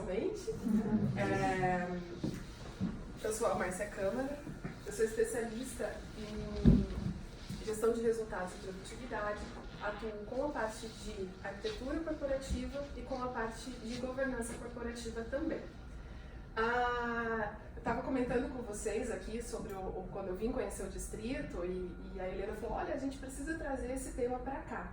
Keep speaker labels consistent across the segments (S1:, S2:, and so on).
S1: presencialmente. Eu sou a Márcia Câmara, eu sou especialista em gestão de resultados e produtividade, atuo com a parte de arquitetura corporativa e com a parte de governança corporativa também. Eu estava comentando com vocês aqui sobre quando eu vim conhecer o distrito e a Helena falou, olha, a gente precisa trazer esse tema para cá.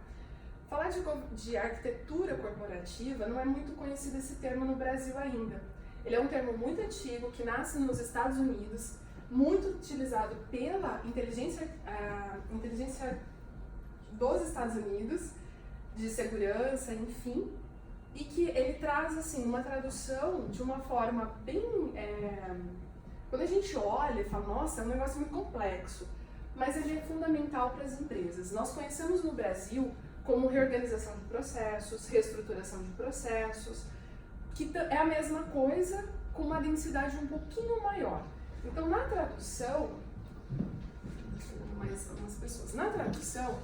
S1: Falar de arquitetura corporativa não é muito conhecido esse termo no Brasil ainda. Ele é um termo muito antigo que nasce nos Estados Unidos, muito utilizado pela inteligência dos Estados Unidos, de segurança, enfim, e que ele traz assim, uma tradução de uma forma bem... quando a gente olha e fala, nossa, é um negócio muito complexo, mas ele é fundamental para as empresas. Nós conhecemos no Brasil como reorganização de processos, reestruturação de processos, que é a mesma coisa com uma densidade um pouquinho maior. Então, na tradução, mais algumas pessoas, na tradução,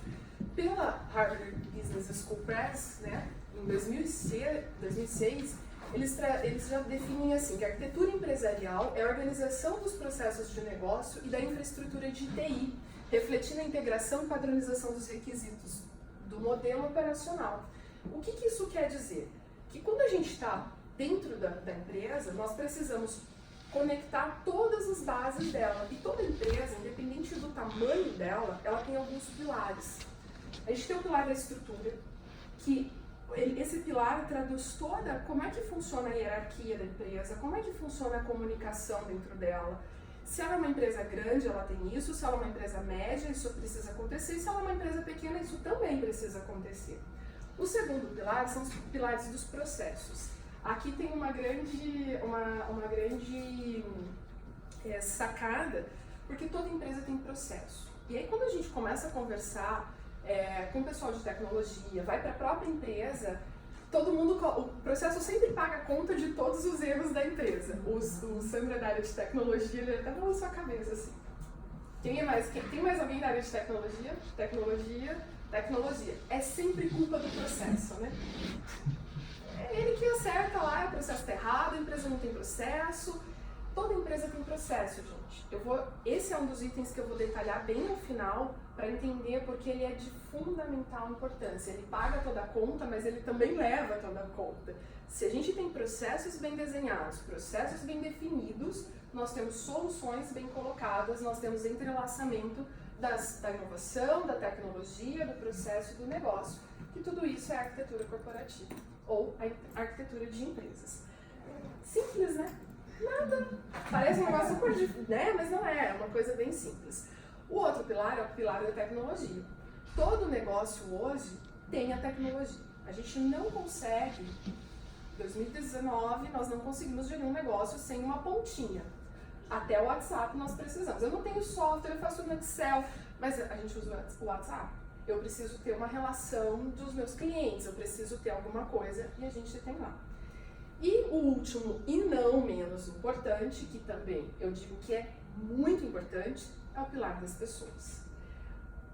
S1: pela Harvard Business School Press, né, em 2006, eles já definem assim, que a arquitetura empresarial é a organização dos processos de negócio e da infraestrutura de TI, refletindo a integração e padronização dos requisitos do modelo operacional. O que isso quer dizer? Que quando a gente está dentro da empresa, nós precisamos conectar todas as bases dela. E toda empresa, independente do tamanho dela, ela tem alguns pilares. A gente tem o pilar da estrutura, que esse pilar traduz toda como é que funciona a hierarquia da empresa, como é que funciona a comunicação dentro dela. Se ela é uma empresa grande, ela tem isso, se ela é uma empresa média, isso precisa acontecer, e se ela é uma empresa pequena, isso também precisa acontecer. O segundo pilar são os pilares dos processos. Aqui tem uma grande sacada, porque toda empresa tem processo. E aí quando a gente começa a conversar com o pessoal de tecnologia, vai para a própria empresa, o processo sempre paga conta de todos os erros da empresa. O Sandra da área de tecnologia, ele até balançou a cabeça assim. Tem mais alguém da área de tecnologia? Tecnologia. É sempre culpa do processo, né? É ele que acerta lá, o processo está errado, a empresa não tem processo. Toda empresa tem processo, gente. Esse é um dos itens que eu vou detalhar bem no final para entender porque ele é de fundamental importância. Ele paga toda a conta, mas ele também leva toda a conta. Se a gente tem processos bem desenhados, processos bem definidos, nós temos soluções bem colocadas, nós temos entrelaçamento da inovação, da tecnologia, do processo e do negócio. Que tudo isso é arquitetura corporativa ou a arquitetura de empresas. Simples, né? Nada. Parece um negócio super difícil, né? Mas não é uma coisa bem simples. O outro pilar é o pilar da tecnologia. Todo negócio hoje tem a tecnologia. A gente não consegue, em 2019, nós não conseguimos gerir um negócio sem uma pontinha. Até o WhatsApp nós precisamos. Eu não tenho software, eu faço no Excel, mas a gente usa o WhatsApp. Eu preciso ter uma relação dos meus clientes, eu preciso ter alguma coisa e a gente tem lá. E o último e não menos importante, que também eu digo que é muito importante, é o pilar das pessoas.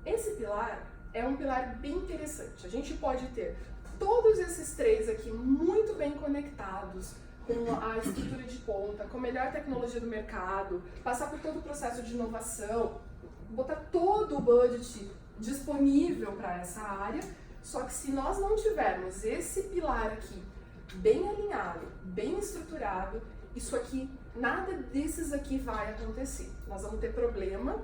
S1: Esse pilar é um pilar bem interessante. A gente pode ter todos esses três aqui muito bem conectados com a estrutura de ponta, com a melhor tecnologia do mercado, passar por todo o processo de inovação, botar todo o budget disponível para essa área, só que se nós não tivermos esse pilar aqui bem alinhado, bem estruturado, isso aqui, nada desses aqui vai acontecer. Nós vamos ter problema,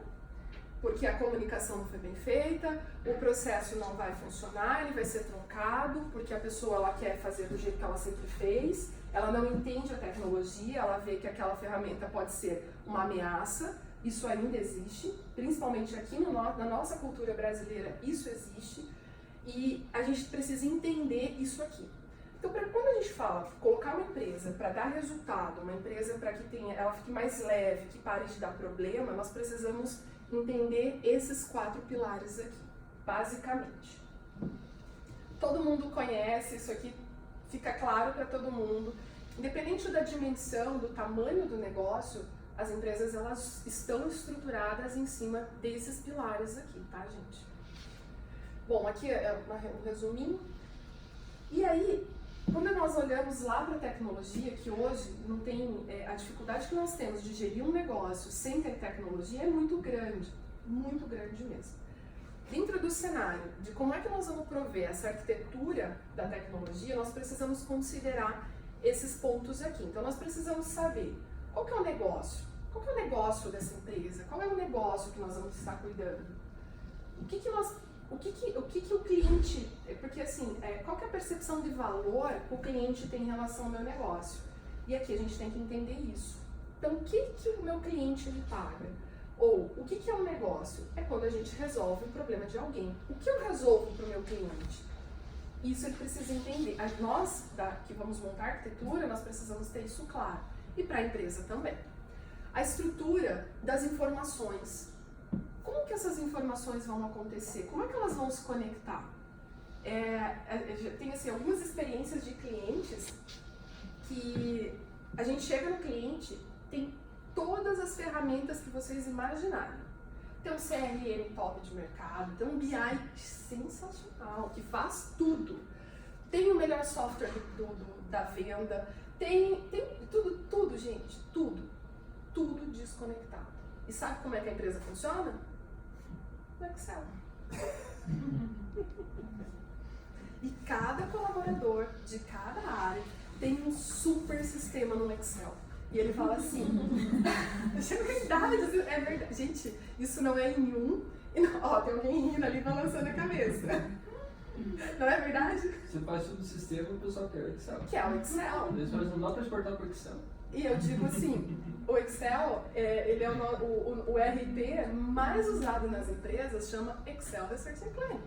S1: porque a comunicação não foi bem feita, o processo não vai funcionar, ele vai ser truncado, porque a pessoa ela quer fazer do jeito que ela sempre fez, ela não entende a tecnologia, ela vê que aquela ferramenta pode ser uma ameaça, isso ainda existe, principalmente aqui na nossa cultura brasileira, isso existe, e a gente precisa entender isso aqui. Então, quando a gente fala colocar uma empresa para dar resultado, uma empresa para que ela fique mais leve, que pare de dar problema, nós precisamos entender esses 4 pilares aqui, basicamente. Todo mundo conhece, isso aqui fica claro para todo mundo. Independente da dimensão, do tamanho do negócio, as empresas elas estão estruturadas em cima desses pilares aqui, tá, gente? Bom, aqui é um resuminho. E aí, quando nós olhamos lá para a tecnologia, que hoje não tem, a dificuldade que nós temos de gerir um negócio sem ter tecnologia é muito grande mesmo. Dentro do cenário de como é que nós vamos prover essa arquitetura da tecnologia, nós precisamos considerar esses pontos aqui. Então nós precisamos saber qual que é o negócio, qual que é o negócio dessa empresa, qual é o negócio que nós vamos estar cuidando, o que o cliente, porque assim, qual que é a percepção de valor que o cliente tem em relação ao meu negócio? E aqui a gente tem que entender isso. Então, o que o meu cliente me paga? Ou, o que é um negócio? É quando a gente resolve um problema de alguém. O que eu resolvo para o meu cliente? Isso ele precisa entender. Nós, que vamos montar a arquitetura, nós precisamos ter isso claro. E para a empresa também. A estrutura das informações. Como que essas informações vão acontecer? Como é que elas vão se conectar? Tem assim, algumas experiências de clientes que a gente chega no cliente, tem todas as ferramentas que vocês imaginarem. Tem um CRM top de mercado, tem um BI sensacional, que faz tudo. Tem o melhor software da venda, tem tudo, gente, tudo desconectado. E sabe como é que a empresa funciona? No Excel. E cada colaborador de cada área tem um super sistema no Excel. E ele fala assim, é verdade, gente, isso não é em um, ó, tem alguém rindo ali balançando a cabeça. Não é verdade?
S2: Você faz tudo no sistema e o pessoal quer o Excel.
S1: Que é o Excel.
S2: Eles fazem não dá para exportar para o Excel.
S1: E eu digo assim, o Excel, ele é o RP mais usado nas empresas, chama Excel Research and Planning.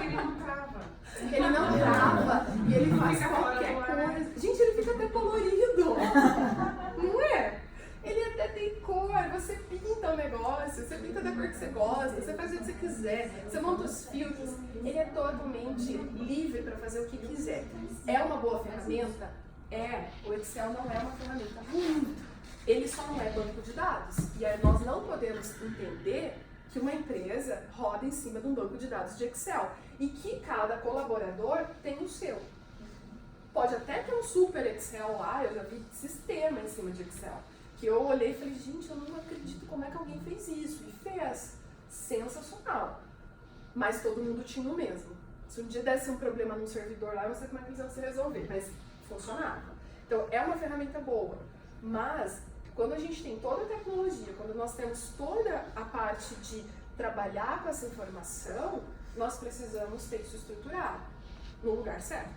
S1: Ele não trava. Ele não trava e ele faz qualquer coisa. Gente, ele fica até colorido. Não é? Ele até tem cor, você pinta o negócio, você pinta da cor que você gosta, você faz o que você quiser, você monta os filtros. Ele é totalmente livre para fazer o que quiser. É uma boa ferramenta? O Excel não é uma ferramenta ruim, ele só não é banco de dados. E aí nós não podemos entender que uma empresa roda em cima de um banco de dados de Excel e que cada colaborador tem o seu. Pode até ter um super Excel lá, eu já vi sistema em cima de Excel, que eu olhei e falei, gente, eu não acredito como é que alguém fez isso, e fez. Sensacional. Mas todo mundo tinha o mesmo. Se um dia desse um problema num servidor lá, eu não sei como é que eles iam se resolver, mas funcionava. Então, é uma ferramenta boa, mas quando a gente tem toda a tecnologia, quando nós temos toda a parte de trabalhar com essa informação, nós precisamos ter isso estruturado no lugar certo.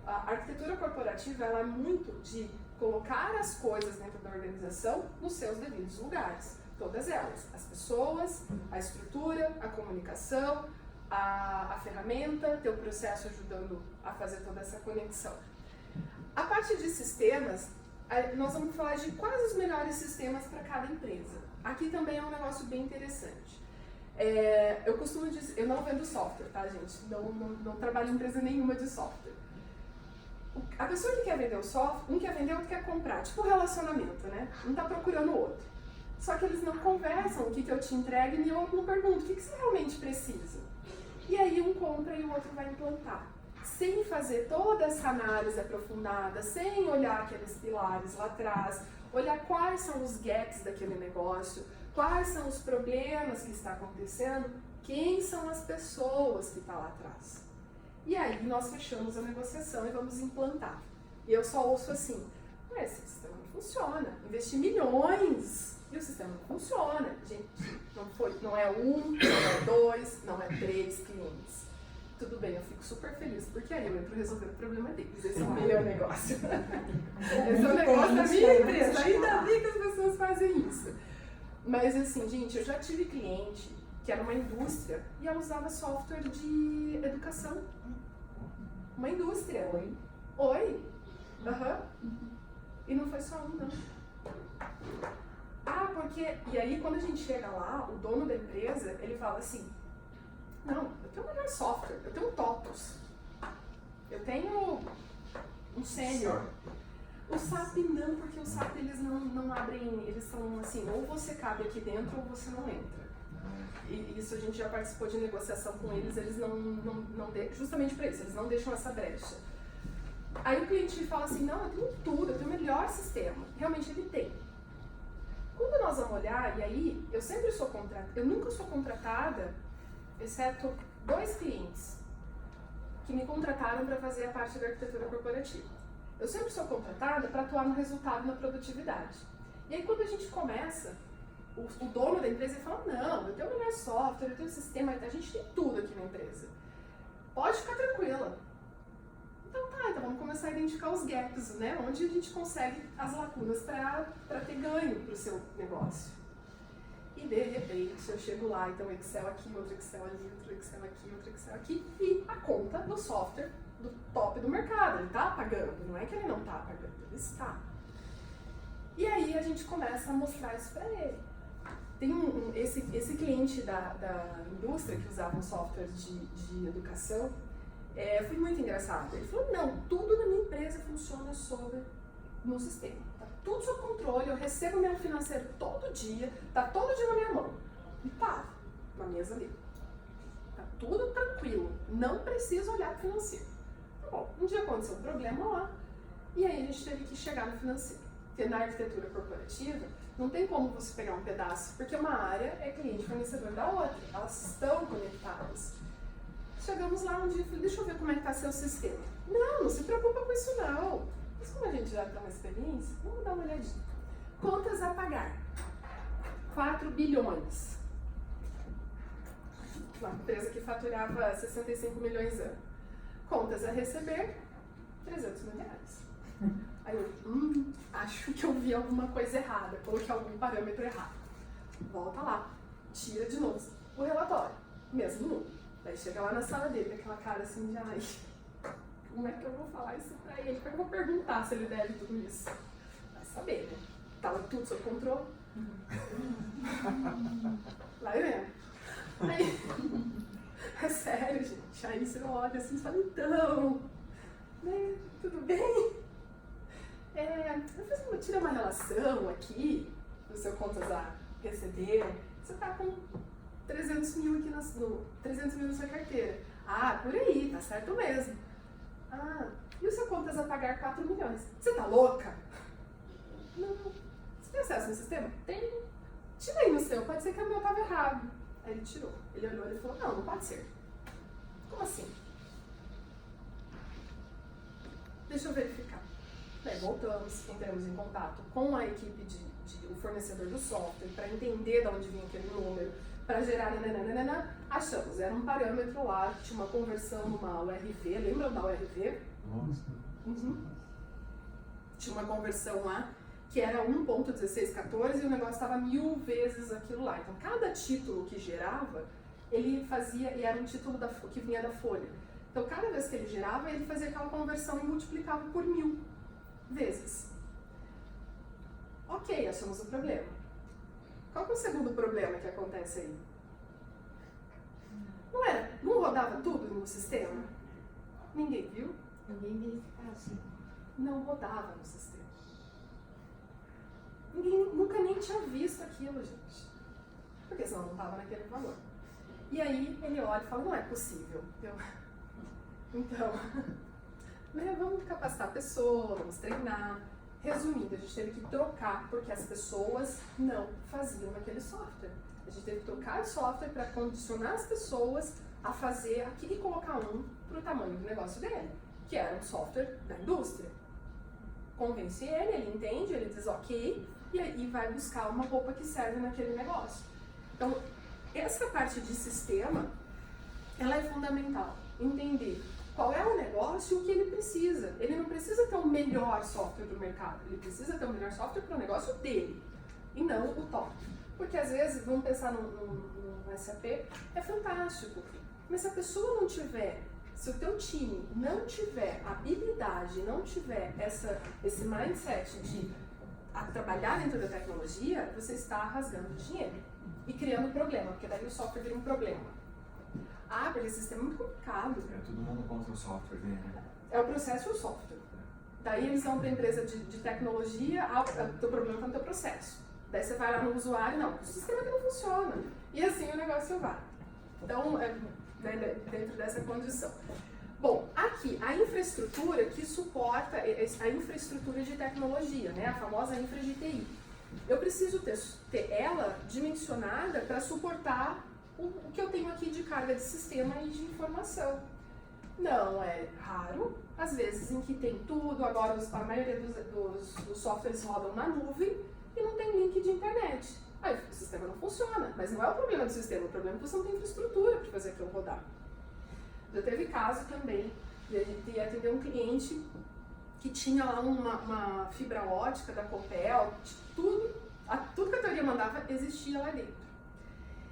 S1: A arquitetura corporativa, ela é muito de colocar as coisas dentro da organização nos seus devidos lugares, todas elas, as pessoas, a estrutura, a comunicação, a ferramenta, ter o processo ajudando a fazer toda essa conexão. A parte de sistemas, nós vamos falar de quais os melhores sistemas para cada empresa. Aqui também é um negócio bem interessante. Eu costumo dizer, eu não vendo software, tá, gente? Não trabalho em empresa nenhuma de software. A pessoa que quer vender o software, um quer vender, outro quer comprar, tipo relacionamento, né? Um tá procurando o outro. Só que eles não conversam o que eu te entrego e o outro não pergunta o que você realmente precisa. E aí um compra e o outro vai implantar. Sem fazer toda essa análise aprofundada, sem olhar aqueles pilares lá atrás, olhar quais são os gaps daquele negócio, quais são os problemas que está acontecendo, quem são as pessoas que estão lá atrás. E aí nós fechamos a negociação e vamos implantar. E eu só ouço assim, esse sistema não funciona, investi milhões e o sistema não funciona. Gente, não é um, não é dois, não é 3 clientes. Tudo bem, eu fico super feliz, porque aí eu entro resolver o problema deles. Esse é o melhor negócio. Esse é o negócio da minha empresa. Ainda bem que as pessoas fazem isso. Mas assim, gente, eu já tive cliente que era uma indústria e ela usava software de educação. Uma indústria. Oi. E não foi só um, não. Porque... E aí, quando a gente chega lá, o dono da empresa, ele fala assim, não, eu tenho o melhor software, eu tenho um TOTOS, eu tenho um Senior. O SAP não, porque o SAP eles não abrem, eles são assim, ou você cabe aqui dentro ou você não entra. E isso a gente já participou de negociação com eles, eles não justamente para isso, eles não deixam essa brecha. Aí o cliente fala assim, não, eu tenho tudo, eu tenho o melhor sistema. Realmente ele tem. Quando nós vamos olhar, e aí eu sempre sou contratada, eu nunca sou contratada, exceto 2 clientes que me contrataram para fazer a parte da arquitetura corporativa. Eu sempre sou contratada para atuar no resultado e na produtividade. E aí quando a gente começa, o dono da empresa fala, não, eu tenho o melhor software, eu tenho o sistema, a gente tem tudo aqui na empresa. Pode ficar tranquila. Então tá, então vamos começar a identificar os gaps, né? Onde a gente consegue as lacunas para ter ganho para o seu negócio. E de repente eu chego lá, então Excel aqui, outro Excel ali, outro Excel aqui, outro Excel aqui, e a conta do software do top do mercado, ele está pagando, não é que ele não está pagando, ele está. E aí a gente começa a mostrar isso para ele. Tem esse cliente da indústria que usava um software de educação, foi muito engraçado. Ele falou, não, tudo na minha empresa funciona no sistema. Tá tudo sob controle, eu recebo meu financeiro todo dia, tá todo dia na minha mão. E tá, na mesa ali. Tá tudo tranquilo, não preciso olhar pro financeiro. Tá bom, um dia aconteceu um problema lá, e aí a gente teve que chegar no financeiro. Porque na arquitetura corporativa, não tem como você pegar um pedaço, porque uma área é cliente fornecedor da outra, elas estão conectadas. Chegamos lá um dia e falei, deixa eu ver como é que está seu sistema. Não se preocupa com isso não. Mas como a gente já tem uma experiência, vamos dar uma olhadinha. Contas a pagar. 4 bilhões. Uma empresa que faturava 65 milhões ano. Contas a receber, 300 mil reais. Aí eu, acho que eu vi alguma coisa errada, coloquei algum parâmetro errado. Volta lá, tira de novo o relatório, mesmo número. Daí chega lá na sala dele, aquela cara assim de, ai, como é que eu vou falar isso pra ele? Como é que eu vou perguntar se ele deve tudo isso? Vai saber, né? Tava tudo sob controle. Lá eu lembro. Aí, é sério, gente. Aí você olha assim e fala, então, né, tudo bem? Eu tirei uma relação aqui do seu contas a receber. Você tá com 300 mil aqui 300 mil na sua carteira. Ah, por aí, tá certo mesmo. Ah, e o seu contas a pagar 4 milhões? Você tá louca? Não. Você tem acesso no sistema? Tem. Tirei no seu, pode ser que o meu tava errado. Aí ele tirou. Ele olhou e falou, não pode ser. Como assim? Deixa eu verificar. Daí voltamos, entramos em contato com a equipe o fornecedor do software para entender de onde vinha aquele número, para gerar nananana. Achamos, era um parâmetro lá, tinha uma conversão numa URV, lembram da URV?
S3: Nossa.
S1: Uhum. Tinha uma conversão lá que era 1.1614 e o negócio estava 1000 vezes aquilo lá. Então cada título que gerava, ele fazia, e era um título que vinha da folha. Então cada vez que ele gerava, ele fazia aquela conversão e multiplicava por 1000 vezes. Ok, achamos o problema. Qual que é o segundo problema que acontece aí? Não rodava tudo no sistema? Ninguém viu?
S4: Ninguém verificava assim.
S1: Não rodava no sistema. Ninguém nunca nem tinha visto aquilo, gente. Porque senão não estava naquele valor. E aí ele olha e fala, não é possível. Então, né, vamos capacitar a pessoa, vamos treinar. Resumindo, a gente teve que trocar porque as pessoas não faziam aquele software. A gente teve que trocar o software para condicionar as pessoas a fazer aquilo e colocar um para o tamanho do negócio dele, que era um software da indústria. Convence ele entende, ele diz ok, e aí vai buscar uma roupa que serve naquele negócio. Então, essa parte de sistema, ela é fundamental. Entender qual é o negócio e o que ele precisa. Ele não precisa ter o melhor software do mercado, ele precisa ter o melhor software para o negócio dele, e não o top. Porque às vezes, vamos pensar no SAP, é fantástico, mas se a pessoa não tiver, se o teu time não tiver habilidade, não tiver esse mindset de trabalhar dentro da tecnologia, você está rasgando dinheiro e criando problema, porque daí o software vira um problema. Ah, porque esse sistema é muito complicado.
S3: É todo mundo contra o software, né?
S1: É o processo e o software. Daí eles vão para a empresa de tecnologia, o teu problema está no teu processo. Daí você vai lá no usuário, não, o sistema que não funciona. E assim o negócio vai. Então, dentro dessa condição. Bom, aqui, a infraestrutura que suporta, a infraestrutura de tecnologia, né, a famosa infra de TI. Eu preciso ter ela dimensionada para suportar o que eu tenho aqui de carga de sistema e de informação. Não é raro, às vezes em que tem tudo, agora a maioria dos softwares rodam na nuvem e não tem link de internet. Aí o sistema não funciona, mas não é o problema do sistema, o problema é que você não tem infraestrutura para fazer aquilo rodar. Já teve caso também de atender um cliente que tinha lá uma fibra ótica da Copel, tudo que a teoria mandava existia lá dentro.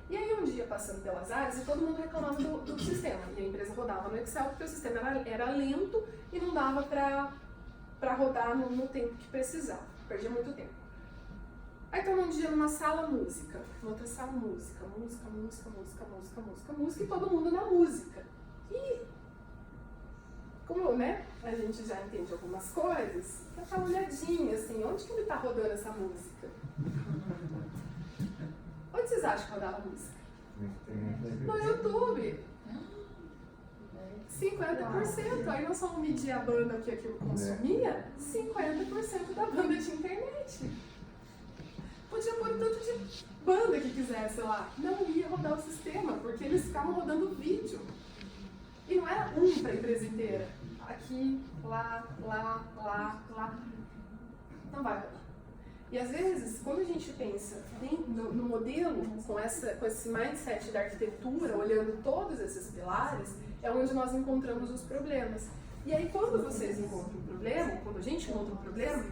S1: E aí um dia passando pelas áreas e todo mundo reclamava do sistema. E a empresa rodava no Excel porque o sistema era lento e não dava para rodar no tempo que precisava. Perdia muito tempo. Aí estava um dia numa sala música, na outra sala música, e todo mundo na música. E como, né, a gente já entende algumas coisas, aquela olhadinha assim, onde que ele está rodando essa música? Onde vocês acham que rodava a música? No YouTube. 50%. Aí nós vamos medir a banda que aquilo consumia, 50% da banda de internet. Podia pôr o tanto de banda que quisesse lá. Não ia rodar o sistema, porque eles ficavam rodando vídeo. E não era um para a empresa inteira. Aqui, lá. Não vai rodar. E às vezes, quando a gente pensa no modelo, com esse mindset da arquitetura, olhando todos esses pilares, é onde nós encontramos os problemas. E aí, quando vocês encontram um problema, quando a gente encontra um problema,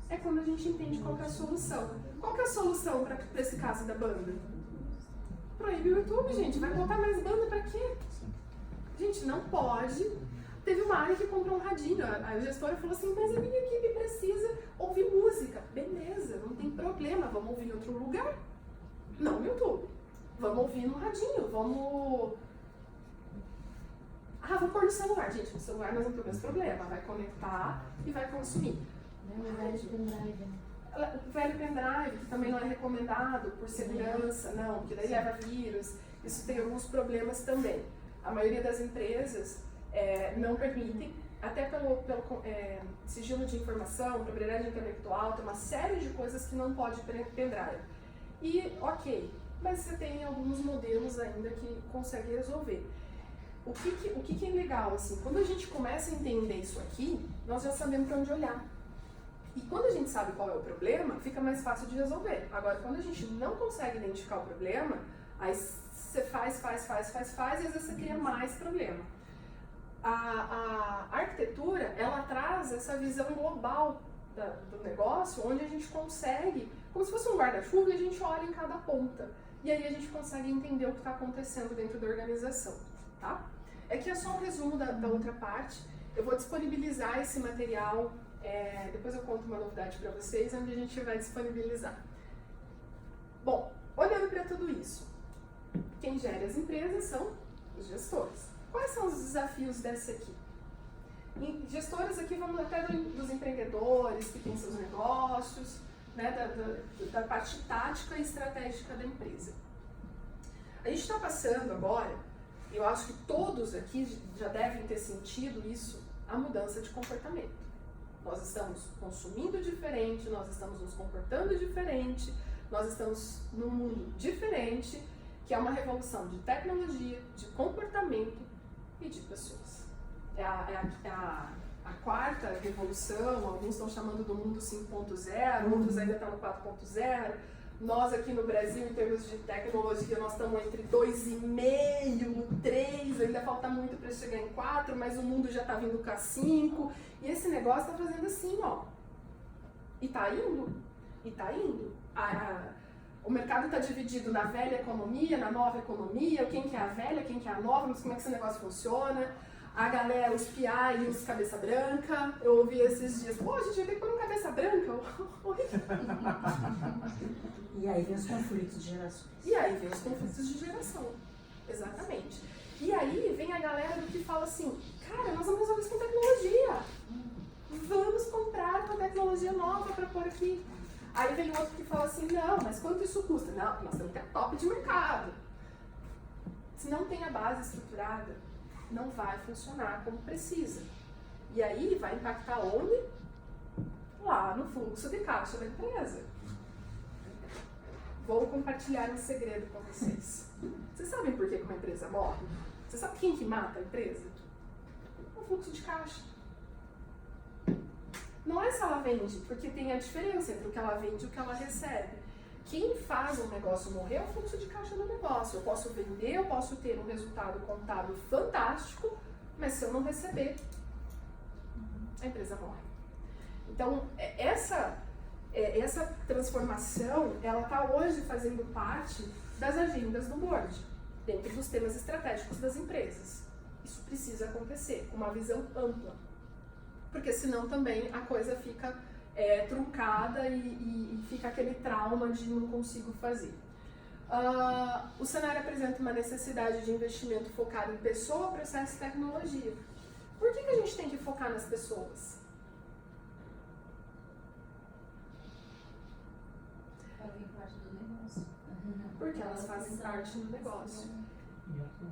S1: é quando a gente entende qual que é a solução. Qual que é a solução para esse caso da banda? Proíbe o YouTube, gente. Vai botar mais banda para quê? Gente, não pode. Teve uma área que comprou um radinho. A gestora falou assim, mas a minha equipe precisa ouvir música. Beleza, não tem problema. Vamos ouvir em outro lugar? Não no YouTube. Vamos ouvir no radinho. Vamos pôr no celular. Gente, no celular nós não temos esse problema. Vai conectar e vai consumir.
S4: Não, o velho pendrive.
S1: O velho pendrive, que também não é recomendado por segurança, não, porque daí leva vírus. Isso tem alguns problemas também. A maioria das empresas não permitem, até pelo sigilo de informação, propriedade intelectual, tem uma série de coisas que não pode pendrive. E, ok, mas você tem alguns modelos ainda que conseguem resolver. O que é legal, assim, quando a gente começa a entender isso aqui, nós já sabemos para onde olhar. E quando a gente sabe qual é o problema, fica mais fácil de resolver. Agora, quando a gente não consegue identificar o problema, aí você faz, e às vezes você cria mais problema. A arquitetura, ela traz essa visão global do negócio, onde a gente consegue, como se fosse um guarda-chuva, e a gente olha em cada ponta. E aí a gente consegue entender o que está acontecendo dentro da organização, tá? Aqui é só um resumo da outra parte. Eu vou disponibilizar esse material, depois eu conto uma novidade para vocês, onde a gente vai disponibilizar. Bom, olhando para tudo isso, quem gera as empresas são os gestores. Quais são os desafios dessa aqui? Gestores aqui, vamos até dos empreendedores que têm seus negócios, né, da parte tática e estratégica da empresa. A gente está passando agora, eu acho que todos aqui já devem ter sentido isso, a mudança de comportamento. Nós estamos consumindo diferente, nós estamos nos comportando diferente, nós estamos num mundo diferente, que é uma revolução de tecnologia, de comportamento e de pessoas. É a quarta revolução, alguns estão chamando do mundo 5.0, outros ainda estão no 4.0. Nós aqui no Brasil, em termos de tecnologia, nós estamos entre 2,5, 3, ainda falta muito para chegar em 4, mas o mundo já está vindo com a 5, e esse negócio está fazendo assim, ó. E está indo, o mercado está dividido na velha economia, na nova economia, quem que é a velha, quem que é a nova, mas como é que esse negócio funciona. A galera, os PI e os cabeça branca, eu ouvi esses dias, pô, a gente vai ter que pôr um cabeça branca. Oi?
S5: E aí vem os conflitos de geração.
S1: Exatamente. E aí vem a galera do que fala assim, cara, nós vamos resolver isso com tecnologia. Vamos comprar uma tecnologia nova para pôr aqui. Aí vem outro que fala assim, não, mas quanto isso custa? Não, nós temos que ter top de mercado. Se não tem a base estruturada, não vai funcionar como precisa. E aí vai impactar onde? Lá no fluxo de caixa da empresa. Vou compartilhar um segredo com vocês. Vocês sabem por que uma empresa morre? Você sabe quem que mata a empresa? O fluxo de caixa. Não é se ela vende, porque tem a diferença entre o que ela vende e o que ela recebe. Quem faz um negócio morrer é o fluxo de caixa do negócio. Eu posso vender, eu posso ter um resultado contábil fantástico, mas se eu não receber, a empresa morre. Então, essa transformação, ela está hoje fazendo parte das agendas do board, dentro dos temas estratégicos das empresas. Isso precisa acontecer, com uma visão ampla. Porque senão também a coisa fica truncada e fica aquele trauma de não consigo fazer. O cenário apresenta uma necessidade de investimento focado em pessoa, processo e tecnologia. Por que a gente tem que focar nas pessoas?
S4: Fazem parte do negócio.
S1: Porque elas fazem parte do negócio.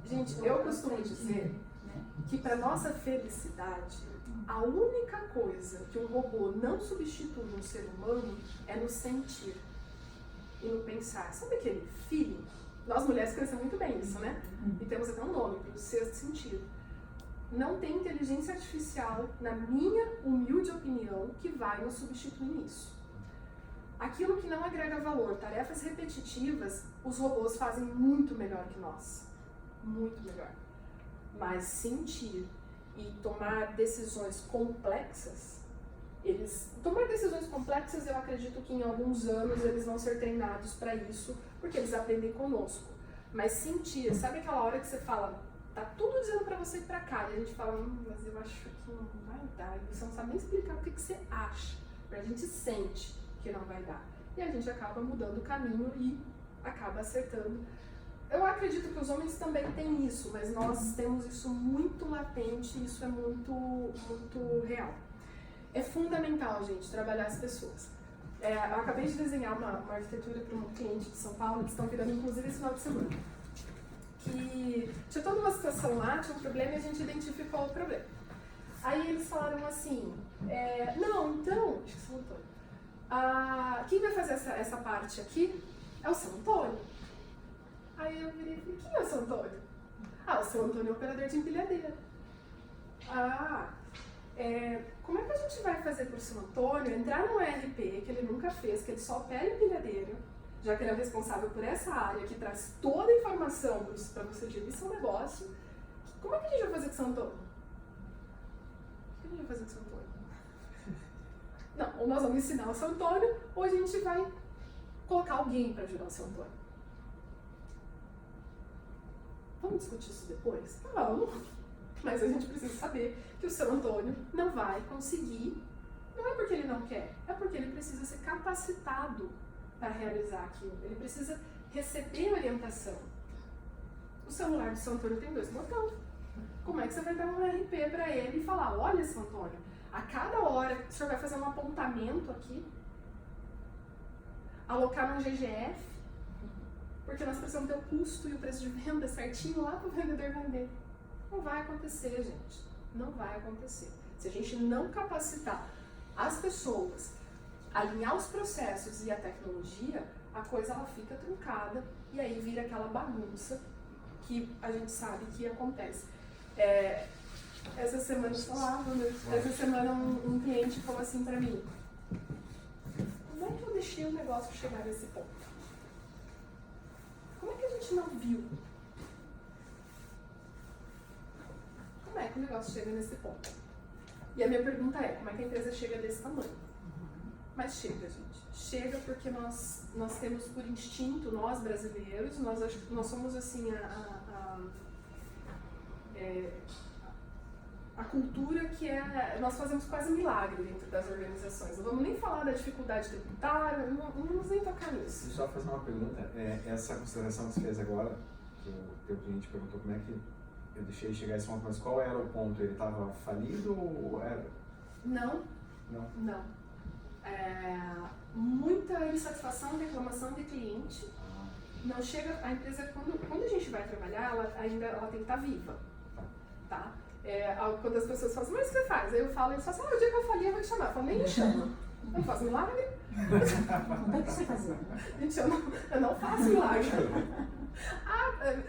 S1: Gente, eu costumo dizer que para nossa felicidade, a única coisa que um robô não substitui um ser humano é no sentir e no pensar. Sabe aquele feeling? Nós mulheres conhecemos muito bem isso, né? E temos até um nome para o sexto sentido. Não tem inteligência artificial, na minha humilde opinião, que vai nos substituir nisso. Aquilo que não agrega valor, tarefas repetitivas, os robôs fazem muito melhor que nós. Muito melhor. Mas sentir e tomar decisões complexas, eu acredito que em alguns anos eles vão ser treinados para isso, porque eles aprendem conosco. Mas sentir, sabe aquela hora que você fala, tá tudo dizendo para você ir para cá, e a gente fala, mas eu acho que não vai dar, e você não sabe nem explicar o que você acha, a gente sente que não vai dar. E a gente acaba mudando o caminho e acaba acertando. Eu acredito que os homens também têm isso, mas nós temos isso muito latente, isso é muito, muito real. É fundamental, gente, trabalhar as pessoas. Eu acabei de desenhar uma arquitetura para um cliente de São Paulo, que estão virando inclusive esse final de semana. Que tinha toda uma situação lá, tinha um problema e a gente identificou o problema. Aí eles falaram assim, não, então, acho que São Antônio, quem vai fazer essa parte aqui é o São Antônio. Aí eu virei e falei, quem é o São Antônio? O São Antônio é operador de empilhadeira. Como é que a gente vai fazer para o São Antônio entrar no ERP, que ele nunca fez, que ele só opera empilhadeira, já que ele é o responsável por essa área, que traz toda a informação para você gerir seu negócio, como é que a gente vai fazer com o São Antônio? O que a gente vai fazer com o São Antônio? Não, ou nós vamos ensinar o São Antônio, ou a gente vai colocar alguém para ajudar o São Antônio. Vamos discutir isso depois? Vamos. Mas a gente precisa saber que o São Antônio não vai conseguir, não é porque ele não quer, é porque ele precisa ser capacitado para realizar aquilo. Ele precisa receber orientação. O celular do São Antônio tem 2 botões. Como é que você vai dar um RP para ele e falar, olha, São Antônio, a cada hora o senhor vai fazer um apontamento aqui, alocar no GGF, porque nós precisamos ter o custo e o preço de venda certinho lá para o vendedor vender. Não vai acontecer, gente. Não vai acontecer. Se a gente não capacitar as pessoas, alinhar os processos e a tecnologia, a coisa ela fica truncada e aí vira aquela bagunça que a gente sabe que acontece. Essa semana um cliente falou assim para mim, como é que eu deixei o negócio chegar nesse ponto? Como é que a gente não viu? Como é que o negócio chega nesse ponto? E a minha pergunta é, como é que a empresa chega desse tamanho? Mas chega, gente. Chega porque nós temos por instinto, nós brasileiros, nós somos assim a cultura que nós fazemos quase milagre dentro das organizações. Não vamos nem falar da dificuldade tributária, não vamos nem tocar nisso.
S3: Deixa eu só fazer uma pergunta. Essa consideração que você fez agora, que o teu cliente perguntou como é que eu deixei chegar a esse ponto, mas qual era o ponto? Ele estava falido ou era?
S1: Não. muita insatisfação, reclamação de cliente. Não chega, a empresa, quando a gente vai trabalhar, ela tem que estar viva, tá? Quando as pessoas falam, mas o que você faz? Aí eu falo, eles falam, o dia que eu falei, eu vou te chamar. Eu falo, nem me chama. Eu não faço milagre.
S5: Como é que você fazia?
S1: Gente, eu não faço milagre.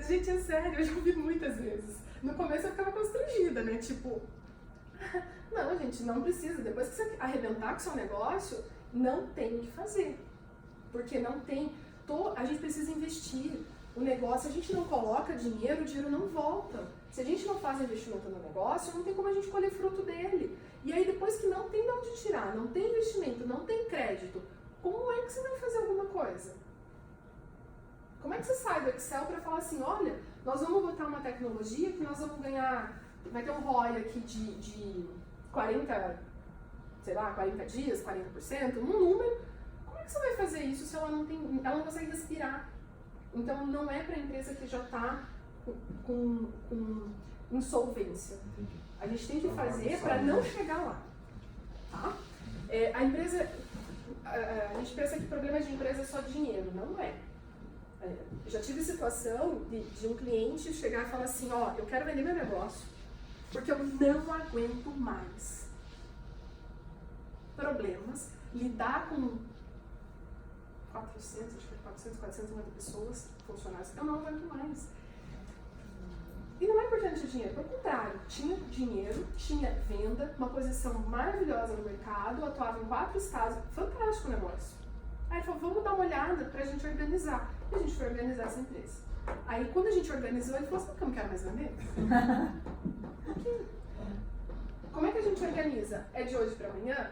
S1: Gente, é sério, eu já ouvi muitas vezes. No começo eu ficava constrangida, né? Tipo, não, gente, não precisa. Depois que você arrebentar com o seu negócio, não tem o que fazer. Porque não tem. A gente precisa investir. O negócio, se a gente não coloca dinheiro, o dinheiro não volta. Se a gente não faz investimento no negócio, não tem como a gente colher fruto dele. E aí depois que não tem de onde tirar, não tem investimento, não tem crédito, como é que você vai fazer alguma coisa? Como é que você sai do Excel para falar assim, olha, nós vamos botar uma tecnologia que nós vamos ganhar, vai ter um ROI aqui de 40 dias, 40%, um número. Como é que você vai fazer isso se ela não consegue respirar? Então não é para a empresa que já está com insolvência. A gente tem que fazer para não chegar lá. Tá? A gente pensa que o problema de empresa é só dinheiro. Não é. Eu já tive situação de um cliente chegar e falar assim, eu quero vender meu negócio porque eu não aguento mais problemas, lidar com 450 pessoas, funcionários, eu não aguento mais. E não é porque não tinha dinheiro, pelo contrário, tinha dinheiro, tinha venda, uma posição maravilhosa no mercado, atuava em 4 estados, fantástico o negócio. Aí ele falou, vamos dar uma olhada pra gente organizar. E a gente foi organizar essa empresa. Aí quando a gente organizou, ele falou, sabe que eu não quero mais vender? Como é que a gente organiza? É de hoje pra amanhã?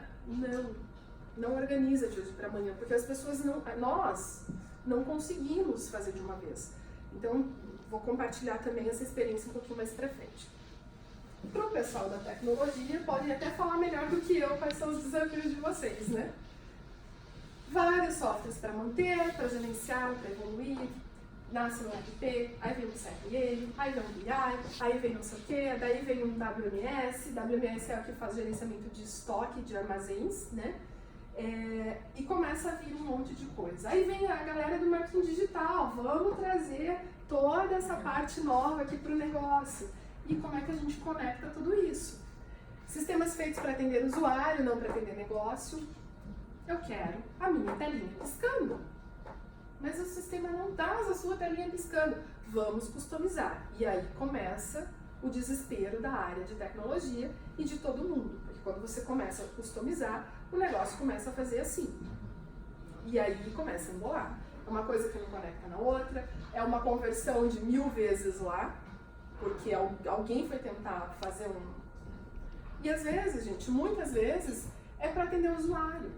S1: Não organiza de hoje para amanhã, porque as pessoas nós não conseguimos fazer de uma vez. Então, vou compartilhar também essa experiência um pouquinho mais para frente. Para o pessoal da tecnologia, podem até falar melhor do que eu quais são os desafios de vocês, né? Vários softwares para manter, para gerenciar, para evoluir. Nasce um RP, aí vem um CRM, aí vem um BI, aí vem não sei o quê, daí vem um WMS. WMS é o que faz gerenciamento de estoque, de armazéns, né? E começa a vir um monte de coisa. Aí vem a galera do marketing digital, vamos trazer toda essa parte nova aqui para o negócio. E como é que a gente conecta tudo isso? Sistemas feitos para atender o usuário, não para atender negócio. Eu quero a minha telinha piscando. Mas o sistema não traz a sua telinha piscando. Vamos customizar. E aí começa o desespero da área de tecnologia e de todo mundo. Porque quando você começa a customizar, o negócio começa a fazer assim. E aí começa a embolar. É uma coisa que não conecta na outra, é uma conversão de 1000 vezes lá, porque alguém foi tentar fazer E às vezes, gente, muitas vezes, é para atender o usuário.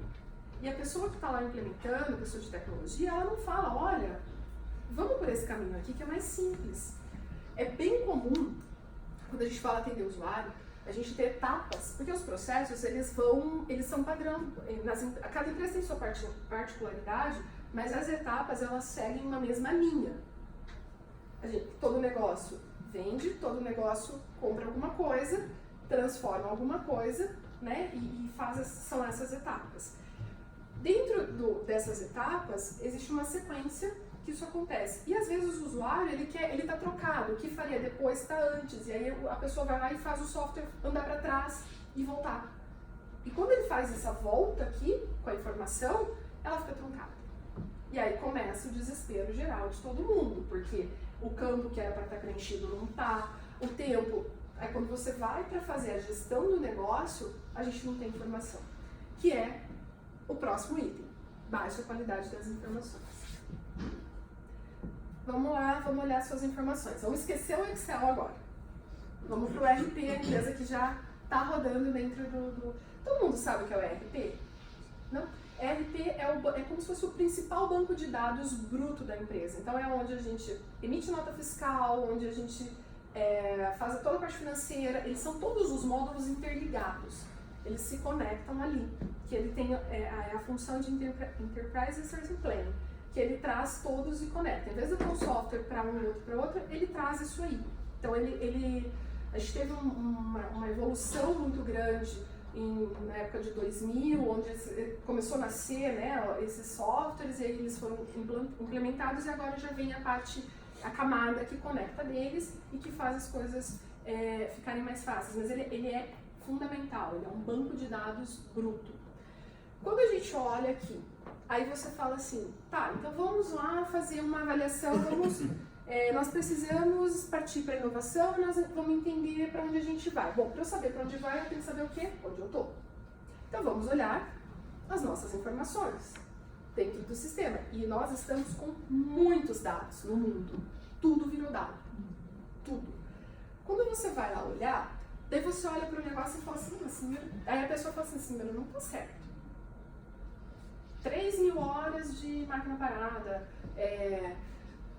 S1: E a pessoa que está lá implementando, a pessoa de tecnologia, ela não fala, olha, vamos por esse caminho aqui que é mais simples. É bem comum, quando a gente fala atender o usuário, a gente ter etapas, porque os processos, eles são padrão. Cada empresa tem sua particularidade, mas as etapas, elas seguem uma mesma linha. Todo negócio vende, todo negócio compra alguma coisa, transforma alguma coisa, né? E são essas etapas. Dentro dessas etapas, existe uma sequência que isso acontece. E às vezes o usuário, ele está trocado, o que faria depois está antes. E aí a pessoa vai lá e faz o software andar para trás e voltar. E quando ele faz essa volta aqui, com a informação, ela fica truncada. E aí começa o desespero geral de todo mundo, porque o campo que era para estar preenchido não está, o tempo... Aí quando você vai para fazer a gestão do negócio, a gente não tem informação. Que é o próximo item, baixa qualidade das informações. Vamos lá, vamos olhar suas informações. Vamos esquecer o Excel agora. Vamos para o ERP, a empresa que já está rodando dentro do... Todo mundo sabe o que é o ERP? Não? ERP é como se fosse o principal banco de dados bruto da empresa. Então é onde a gente emite nota fiscal, onde a gente faz toda a parte financeira. Eles são todos os módulos interligados. Eles se conectam ali. Que ele tem a função de Enterprise Resource Planning, que ele traz todos e conecta. Em vez de eu ter um software para um e outro para outro, ele traz isso aí. Então a gente teve uma evolução muito grande na época de 2000, onde começou a nascer, né, esses softwares, e aí eles foram implementados e agora já vem a camada que conecta deles e que faz as coisas ficarem mais fáceis. Mas ele é fundamental, ele é um banco de dados bruto. Quando a gente olha aqui, aí você fala assim, tá, então vamos lá fazer uma avaliação, nós precisamos partir para a inovação, nós vamos entender para onde a gente vai. Bom, para eu saber para onde vai, eu tenho que saber o quê? Onde eu estou. Então vamos olhar as nossas informações dentro do sistema. E nós estamos com muitos dados no mundo. Tudo virou dado. Tudo. Quando você vai lá olhar, daí você olha para o negócio e fala assim, aí a pessoa fala assim, esse número não está certo. 3.000 horas de máquina parada,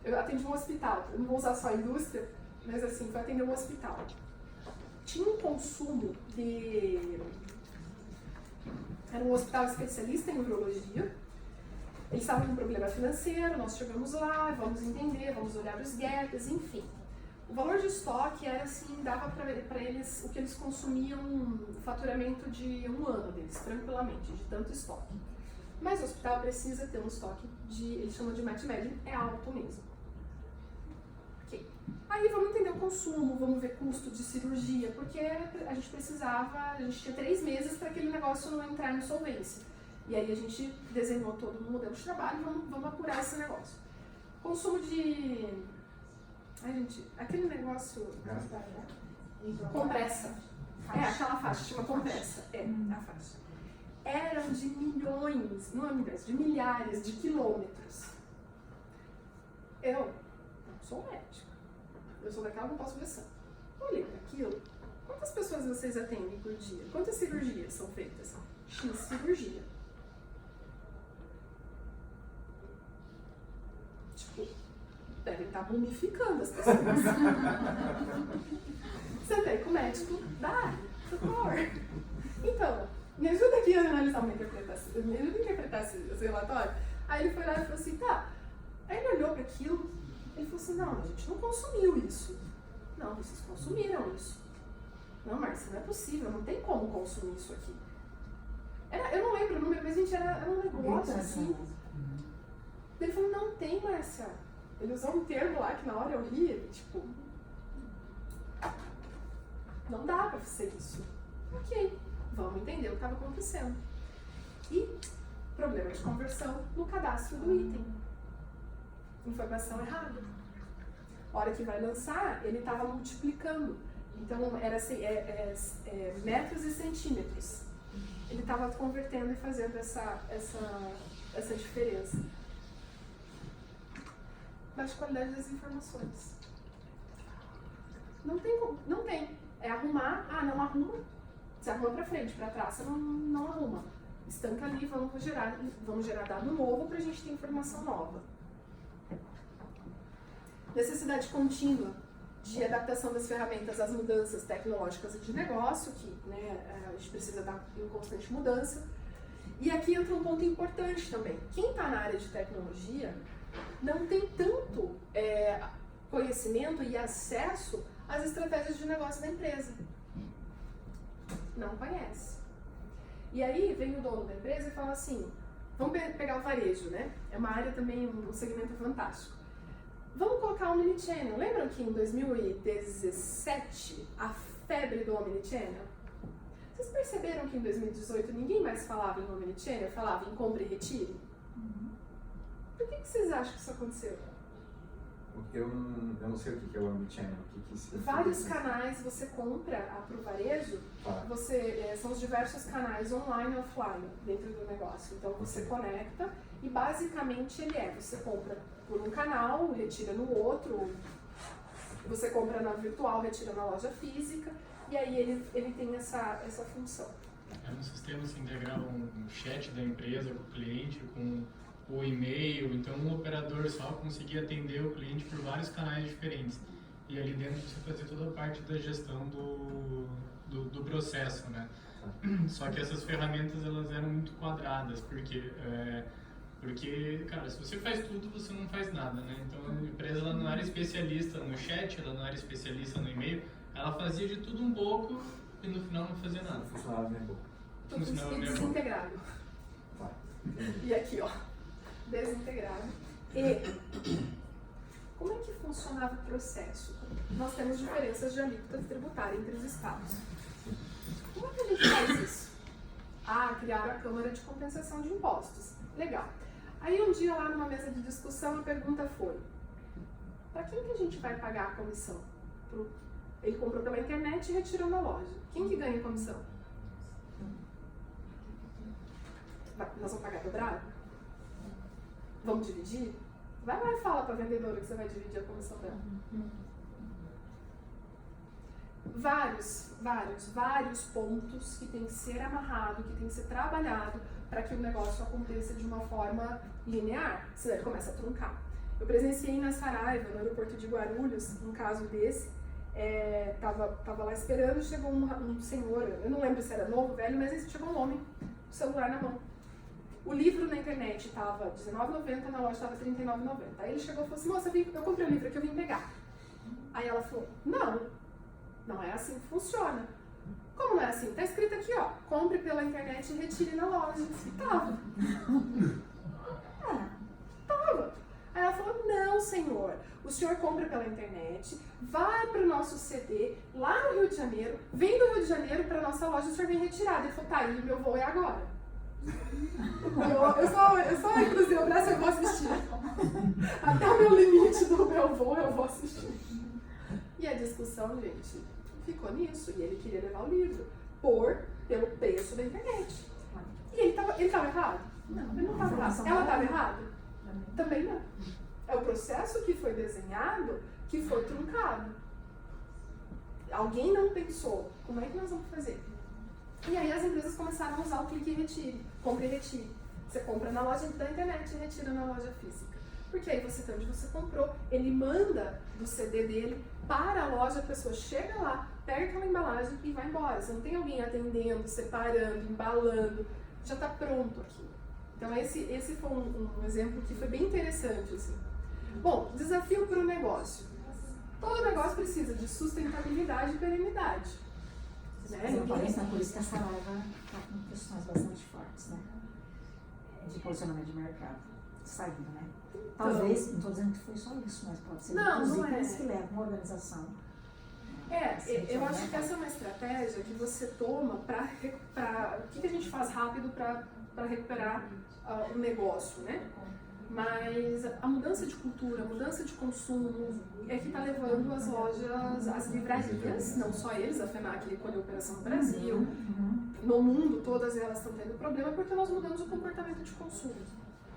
S1: eu atendi um hospital, eu não vou usar só a indústria, mas assim, foi atender um hospital. Tinha um consumo era um hospital especialista em urologia, eles estavam com um problema financeiro, nós chegamos lá, vamos entender, vamos olhar os gaps, enfim. O valor de estoque era assim, dava para eles o que eles consumiam, o faturamento de um ano deles, tranquilamente, de tanto estoque. Mas o hospital precisa ter um estoque eles chamam de match médio, é alto mesmo. Ok. Aí vamos entender o consumo, vamos ver custo de cirurgia, porque a gente tinha 3 meses para aquele negócio não entrar em insolvência. E aí a gente desenhou todo o modelo de trabalho e vamos apurar esse negócio. Consumo de... Ai, gente, aquele negócio... Compressa. Aquela faixa, chama compressa. A faixa. Eram de milhões, não é milhões, de milhares de quilômetros. Eu não sou médica. Eu sou daquela que não posso ver sangue. Olhei para aquilo. Quantas pessoas vocês atendem por dia? Quantas cirurgias são feitas? X cirurgia. Tipo, devem estar mumificando as pessoas. Você vê que o médico dá, socorro. Então, me ajuda aqui a analisar uma interpretação, me ajuda a interpretar esse relatório. Aí ele foi lá e falou assim, tá. Aí ele olhou para aquilo, ele falou assim, não, a gente não consumiu isso. Não, vocês consumiram isso. Não, Márcia, não é possível, não tem como consumir isso aqui. Eu não lembro o número, mas a gente era um negócio assim. Ele falou, não tem, Márcia. Ele usou um termo lá que na hora eu ri, tipo, não dá pra fazer isso. Ok, vamos entender o que estava acontecendo. E problema de conversão no cadastro do item. Informação errada. A hora que vai lançar, ele estava multiplicando. Então, era assim, metros e centímetros. Ele estava convertendo e fazendo essa diferença. Baixa qualidade das informações. Não tem como. Não tem. É arrumar. Ah, não arruma. Você arruma para frente, para trás, você não arruma. Estanca ali, vamos gerar dado novo para a gente ter informação nova. Necessidade contínua de adaptação das ferramentas às mudanças tecnológicas e de negócio, que a gente precisa estar em constante mudança. E aqui entra um ponto importante também. Quem está na área de tecnologia não tem tanto conhecimento e acesso às estratégias de negócio da empresa. Não conhece. E aí vem o dono da empresa e fala assim, vamos pegar o varejo, né? É uma área também, um segmento fantástico. Vamos colocar o Omnichannel. Lembram que em 2017 a febre do Omnichannel? Vocês perceberam que em 2018 ninguém mais falava em Omnichannel, falava em compra e retire? Por que vocês acham que isso aconteceu?
S3: Eu não sei o que é o Omnichannel.
S1: Vários canais você compra para o varejo, são os diversos canais online e offline dentro do negócio. Então você conecta e basicamente você compra por um canal, retira no outro, você compra na virtual, retira na loja física, e aí ele tem essa função.
S6: É um sistema se integrar um chat da empresa com o cliente, com o e-mail, então um operador só conseguia atender o cliente por vários canais diferentes. E ali dentro você fazia toda a parte da gestão do processo, né? Só que essas ferramentas elas eram muito quadradas, porque, cara, se você faz tudo, você não faz nada, né? Então a empresa ela não era especialista no chat, ela não era especialista no e-mail, ela fazia de tudo um pouco e no final não fazia nada.
S3: Funcionava bem pouco.
S1: tudo
S6: Funcionava
S1: isso
S6: mesmo.
S1: desintegrado.
S3: Tá.
S1: E aqui, ó, desintegrado. E como é que funcionava o processo? Nós temos diferenças de alíquota tributária entre os estados. Como é que a gente faz isso? Criaram a Câmara de Compensação de Impostos. Legal. Aí um dia lá numa mesa de discussão a pergunta foi: para quem que a gente vai pagar a comissão? Ele comprou pela internet e retirou na loja. Quem que ganha a comissão? Nós vamos pagar dobrado? Vamos dividir? Vai lá e fala para a vendedora que você vai dividir a comissão dela. Vários pontos que tem que ser amarrado, que tem que ser trabalhado para que o negócio aconteça de uma forma linear, senão ele começa a truncar. Eu presenciei na Saraiva, no aeroporto de Guarulhos, um caso desse. Tava lá esperando, chegou um senhor, eu não lembro se era novo, velho, mas chegou um homem, com o celular na mão. O livro na internet estava R$19,90, na loja estava R$39,90. Aí ele chegou e falou assim: moça, eu comprei o livro aqui, eu vim pegar. Aí ela falou: não é assim que funciona. Como não é assim? Tá escrito aqui, ó, compre pela internet e retire na loja. E tava. Tava. Aí ela falou: não, senhor, o senhor compra pela internet, vai para o nosso CD, lá no Rio de Janeiro, vem do Rio de Janeiro para nossa loja e o senhor vem retirar. Ele falou: tá aí, meu voo é agora. Eu só cruzei o braço e eu vou assistir. Até o meu limite do meu voo eu vou assistir. E a discussão, gente, ficou nisso. E ele queria levar o livro pelo preço da internet. E ele tava errado? Não, ele não estava errado. Ela estava errada? Também não. É o processo que foi desenhado que foi truncado. Alguém não pensou, como é que nós vamos fazer? E aí as empresas começaram a usar o clique e retire, compre e retire. Você compra na loja da internet e retira na loja física. Porque aí você tem onde você comprou, ele manda do CD dele para a loja, a pessoa chega lá, pega aquela embalagem e vai embora. Você não tem alguém atendendo, separando, embalando, já está pronto aquilo. Então esse foi um exemplo que foi bem interessante, assim. Bom, desafio para o negócio. Todo negócio precisa de sustentabilidade e perenidade.
S5: Não parece, por isso que a Saraiva está com questões bastante fortes, né? De posicionamento de mercado, saindo, né? Talvez, não estou dizendo que foi só isso, mas pode ser
S1: não é.
S5: que leva uma organização.
S1: Eu acho que essa é uma estratégia que você toma para o que a gente faz rápido para recuperar o negócio, né? Mas a mudança de cultura, a mudança de consumo é que está levando as lojas, as livrarias, não só eles, a FENAC recolheu a operação no Brasil, no mundo todas elas estão tendo problema porque nós mudamos o comportamento de consumo.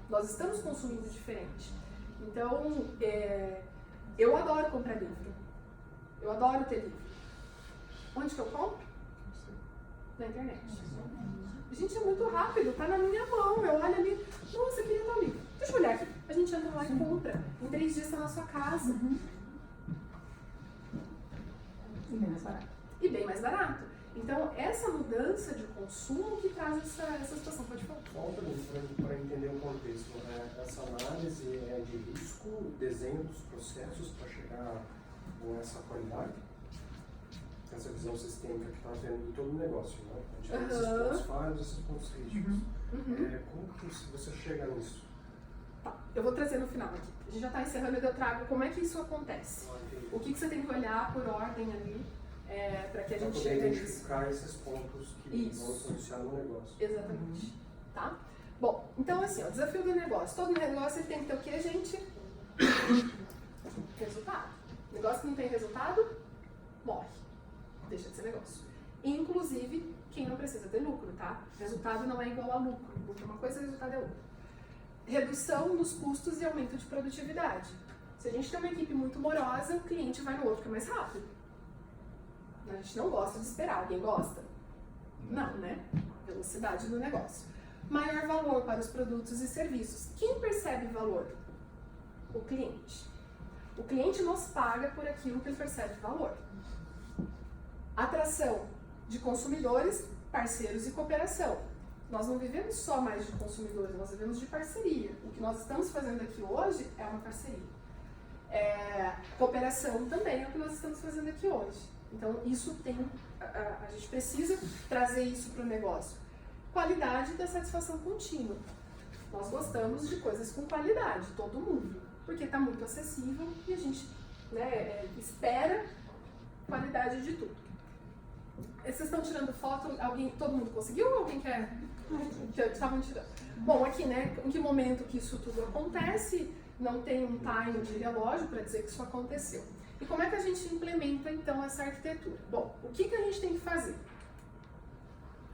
S1: Nós estamos consumindo diferente. Então, eu adoro comprar livro. Eu adoro ter livro. Onde que eu compro? Na internet. Gente, é muito rápido, tá na minha mão. Eu olho ali, nossa, eu queria tal livro. Deixa eu olhar aqui. A gente entra lá e compra. Em 3 dias está na sua casa.
S5: E bem mais barato.
S1: E bem mais barato. Então, essa mudança de consumo que traz essa situação. Pode falar.
S7: Só uma pergunta para entender o contexto. Essa análise é de risco, desenho dos processos para chegar com essa qualidade? Essa visão sistêmica que está tendo de todo o negócio, né? A gente tem esses pontos falhos, esses pontos críticos. Como que você chega nisso?
S1: Tá, eu vou trazer no final aqui. A gente já está encerrando e eu trago como é que isso acontece. O que você tem que olhar por ordem ali para que a gente chegue nisso.
S7: Identificar esses pontos que vão influenciar no negócio.
S1: Exatamente. Tá? Bom, então assim, o desafio do negócio. Todo negócio ele tem que ter o que, gente? Resultado. Negócio que não tem resultado, morre. Deixa de ser negócio. Inclusive, quem não precisa ter lucro, tá? Resultado não é igual a lucro. Lucro é uma coisa, resultado é outra. Redução nos custos e aumento de produtividade. Se a gente tem uma equipe muito morosa, o cliente vai no outro que é mais rápido. A gente não gosta de esperar. Alguém gosta? Não, né? Velocidade do negócio. Maior valor para os produtos e serviços. Quem percebe valor? O cliente. O cliente nos paga por aquilo que ele percebe valor. Atração de consumidores, parceiros e cooperação. Nós não vivemos só mais de consumidores, nós vivemos de parceria. O que nós estamos fazendo aqui hoje é uma parceria. Cooperação também é o que nós estamos fazendo aqui hoje. Então, isso tem... A gente precisa trazer isso para o negócio. qualidade da satisfação contínua. Nós gostamos de coisas com qualidade, todo mundo, porque está muito acessível e a gente, né, espera qualidade de tudo. Vocês estão tirando foto? Todo mundo conseguiu ou alguém quer? Estavam tirando. Bom, aqui, né, em que momento que isso tudo acontece, não tem um time de relógio para dizer que isso aconteceu. E como é que a gente implementa, então, essa arquitetura? Bom, o que a gente tem que fazer?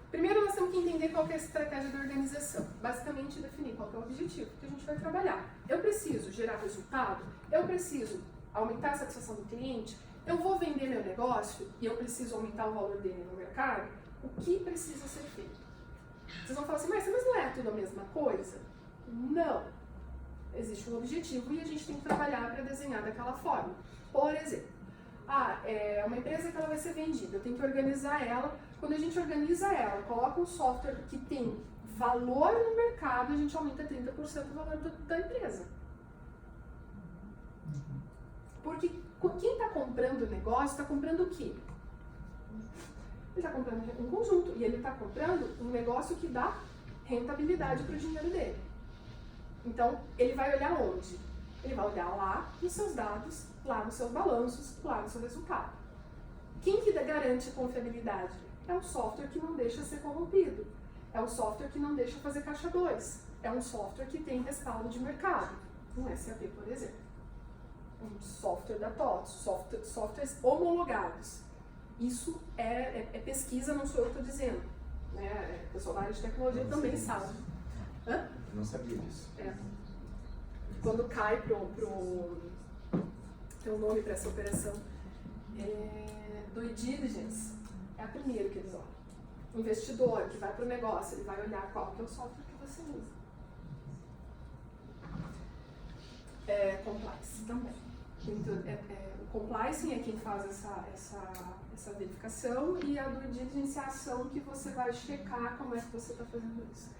S1: Primeiro, nós temos que entender qual que é a estratégia da organização. Basicamente, definir qual que é o objetivo que a gente vai trabalhar. Eu preciso gerar resultado? Eu preciso aumentar a satisfação do cliente? Eu vou vender meu negócio e eu preciso aumentar o valor dele no mercado? O que precisa ser feito? Vocês vão falar assim, mas não é tudo a mesma coisa? Não. Existe um objetivo e a gente tem que trabalhar para desenhar daquela forma. Por exemplo, é uma empresa que ela vai ser vendida, eu tenho que organizar ela. Quando a gente organiza ela, coloca um software que tem valor no mercado, a gente aumenta 30% o valor da empresa. Porque quem está comprando o negócio está comprando o quê? Ele está comprando um conjunto e ele está comprando um negócio que dá rentabilidade para o dinheiro dele. Então, ele vai olhar onde? Ele vai olhar lá nos seus dados, lá nos seus balanços, lá no seu resultado. Quem que garante a confiabilidade? É um software que não deixa ser corrompido. É um software que não deixa fazer caixa 2. É um software que tem respaldo de mercado. Um SAP, por exemplo. Um software da TOTS, softwares homologados. Isso é pesquisa, não sou eu que estou dizendo. Né? O pessoal da área de tecnologia também sabe. Hã?
S3: Eu não sabia disso.
S1: Quando cai tem um nome para essa operação, due diligence, é a primeira que eles olham. O investidor que vai para o negócio, ele vai olhar qual que é o software que você usa. Compliance também. Então, o compliance é quem faz essa verificação e a due diligence é a ação que você vai checar como é que você está fazendo isso.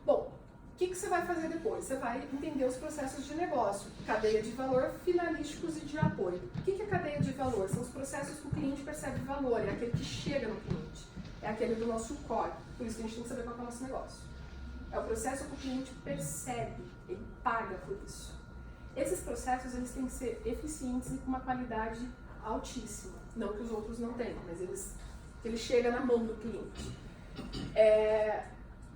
S1: Bom, o que você vai fazer depois? Você vai entender os processos de negócio, cadeia de valor, finalísticos e de apoio. O que é cadeia de valor? São os processos que o cliente percebe valor, é aquele que chega no cliente, é aquele do nosso core, por isso que a gente tem que saber qual é o nosso negócio. É o processo que o cliente percebe, ele paga por isso. Esses processos eles têm que ser eficientes e com uma qualidade altíssima, não que os outros não tenham, mas ele chega na mão do cliente.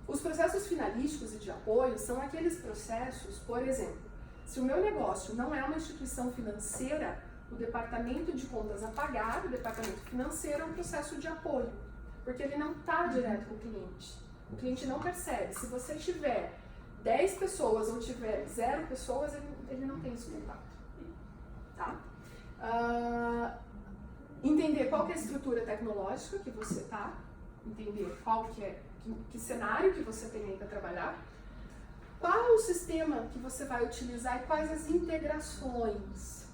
S1: Os processos finalísticos e de apoio são aqueles processos, por exemplo, se o meu negócio não é uma instituição financeira, o departamento de contas a pagar, o departamento financeiro é um processo de apoio, porque ele não está direto com o cliente. O cliente não percebe. Se você tiver 10 pessoas ou tiver 0 pessoas, ele não tem esse contato. Tá? Entender qual que é a estrutura tecnológica que você está, entender qual que cenário que você tem aí para trabalhar, qual o sistema que você vai utilizar e quais as integrações.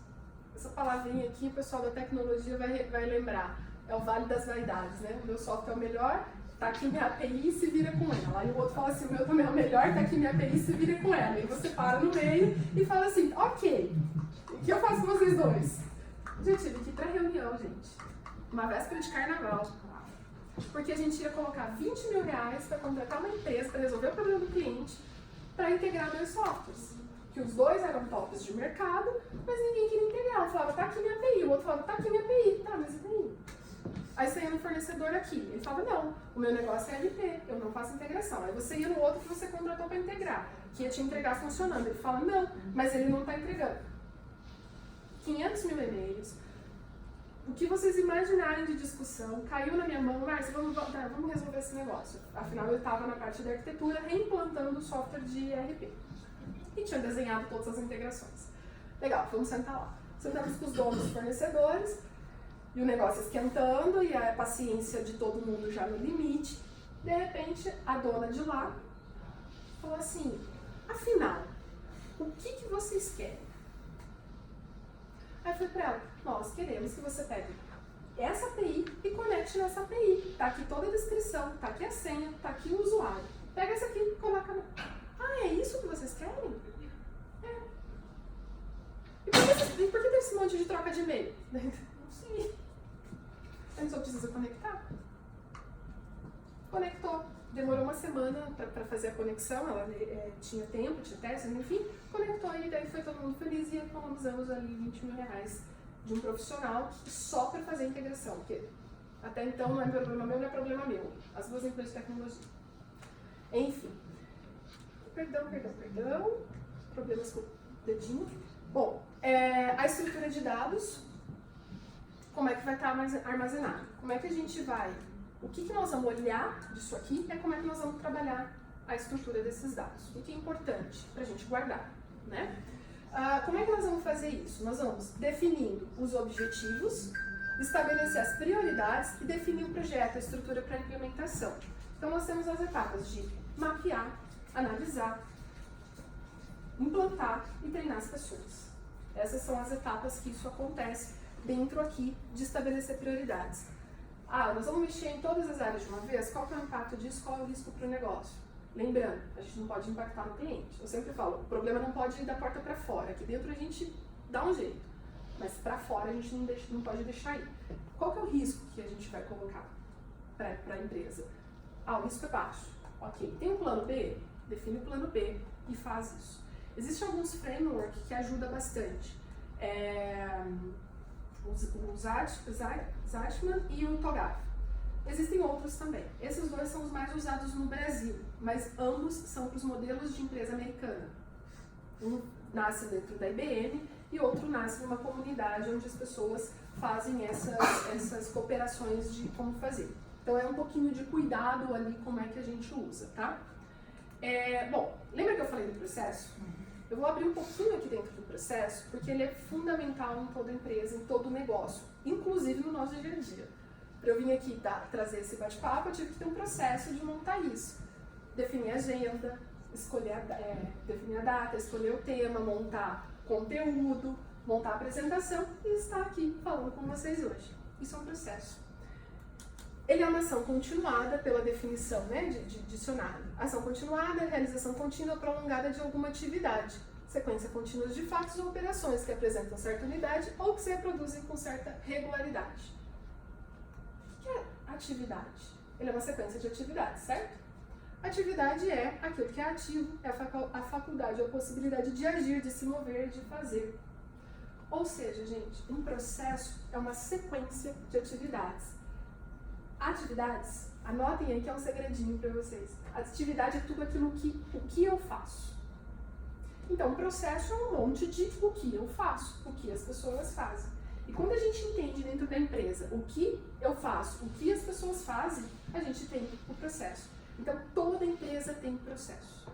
S1: Essa palavrinha aqui o pessoal da tecnologia vai lembrar, é o vale das vaidades, né? O meu software é o melhor, tá aqui minha API, se vira com ela. Aí o outro fala assim, o meu também é o melhor, tá aqui minha API, se vira com ela. E você para no meio e fala assim, ok, o que eu faço com vocês dois? Gente, tive que ir pra reunião, gente. Uma véspera de carnaval. Porque a gente ia colocar 20 mil reais para contratar uma empresa para resolver o problema do cliente, para integrar dois softwares. Que os dois eram tops de mercado, mas ninguém queria integrar. Eu falava, tá aqui minha API. O outro falava, tá aqui minha API. Tá, mas e daí? Aí você ia no fornecedor aqui. Ele falava, não, o meu negócio é LP, eu não faço integração. Aí você ia no outro que você contratou para integrar, que ia te entregar funcionando. Ele fala, não, mas ele não está entregando. 500 mil e-mails. O que vocês imaginarem de discussão, caiu na minha mão, mas vamos resolver esse negócio. Afinal, eu estava na parte da arquitetura, reimplantando o software de ERP. E tinha desenhado todas as integrações. Legal, vamos sentar lá. Sentamos com os donos dos fornecedores, e o negócio esquentando, e a paciência de todo mundo já no limite. De repente, a dona de lá falou assim, afinal, o que vocês querem? Aí eu falei pra ela, nós queremos que você pegue essa API e conecte nessa API. Tá aqui toda a descrição, tá aqui a senha, tá aqui o usuário. Pega essa aqui e coloca no... Ah, é isso que vocês querem? É. E por que tem esse monte de troca de e-mail? Não sei. A gente só precisa conectar. Conectou. demorou uma semana para fazer a conexão, ela tinha tempo, tinha testes, enfim, conectou e daí foi todo mundo feliz e economizamos ali R$20 mil de um profissional só para fazer a integração, porque até então não é problema meu, não é problema meu. As duas empresas de tecnologia. Enfim. Perdão. Problemas com o dedinho. Bom, a estrutura de dados, como é que vai estar armazenado? Como é que a gente vai... O que nós vamos olhar disso aqui é como é que nós vamos trabalhar a estrutura desses dados. O que é importante para a gente guardar, né? Como é que nós vamos fazer isso? Nós vamos definindo os objetivos, estabelecer as prioridades e definir o projeto, a estrutura para a implementação. Então, nós temos as etapas de mapear, analisar, implantar e treinar as pessoas. Essas são as etapas que isso acontece dentro aqui de estabelecer prioridades. Nós vamos mexer em todas as áreas de uma vez? Qual que é o impacto disso? Qual é o risco para o negócio? Lembrando, a gente não pode impactar no cliente. Eu sempre falo, o problema não pode ir da porta para fora. Aqui dentro a gente dá um jeito, mas para fora a gente não pode deixar ir. Qual que é o risco que a gente vai colocar para a empresa? O risco é baixo. Ok, tem um plano B? Define o plano B e faz isso. Existem alguns frameworks que ajudam bastante. O Zachman e o Togaf. Existem outros também. Esses dois são os mais usados no Brasil, mas ambos são para os modelos de empresa americana. Um nasce dentro da IBM e outro nasce numa comunidade onde as pessoas fazem essas cooperações de como fazer. Então é um pouquinho de cuidado ali como é que a gente usa, tá? Bom, lembra que eu falei do processo? Eu vou abrir um pouquinho aqui dentro do processo, porque ele é fundamental em toda empresa, em todo negócio, inclusive no nosso dia a dia. Para eu vir aqui trazer esse bate-papo, eu tive que ter um processo de montar isso. Definir a agenda, definir a data, escolher o tema, montar conteúdo, montar a apresentação e estar aqui falando com vocês hoje. Isso é um processo. Ele é uma ação continuada pela definição, né, de dicionário. Ação continuada, realização contínua prolongada de alguma atividade. Sequência contínua de fatos ou operações que apresentam certa unidade ou que se reproduzem com certa regularidade. O que é atividade? Ele é uma sequência de atividades, certo? Atividade é aquilo que é ativo, é a faculdade ou a possibilidade de agir, de se mover, de fazer. Ou seja, gente, um processo é uma sequência de atividades. Atividades, anotem aí que é um segredinho para vocês. Atividade é tudo aquilo o que eu faço. Então, o processo é um monte de o que eu faço, o que as pessoas fazem. E quando a gente entende dentro da empresa o que eu faço, o que as pessoas fazem, a gente tem o processo. Então, toda empresa tem processo.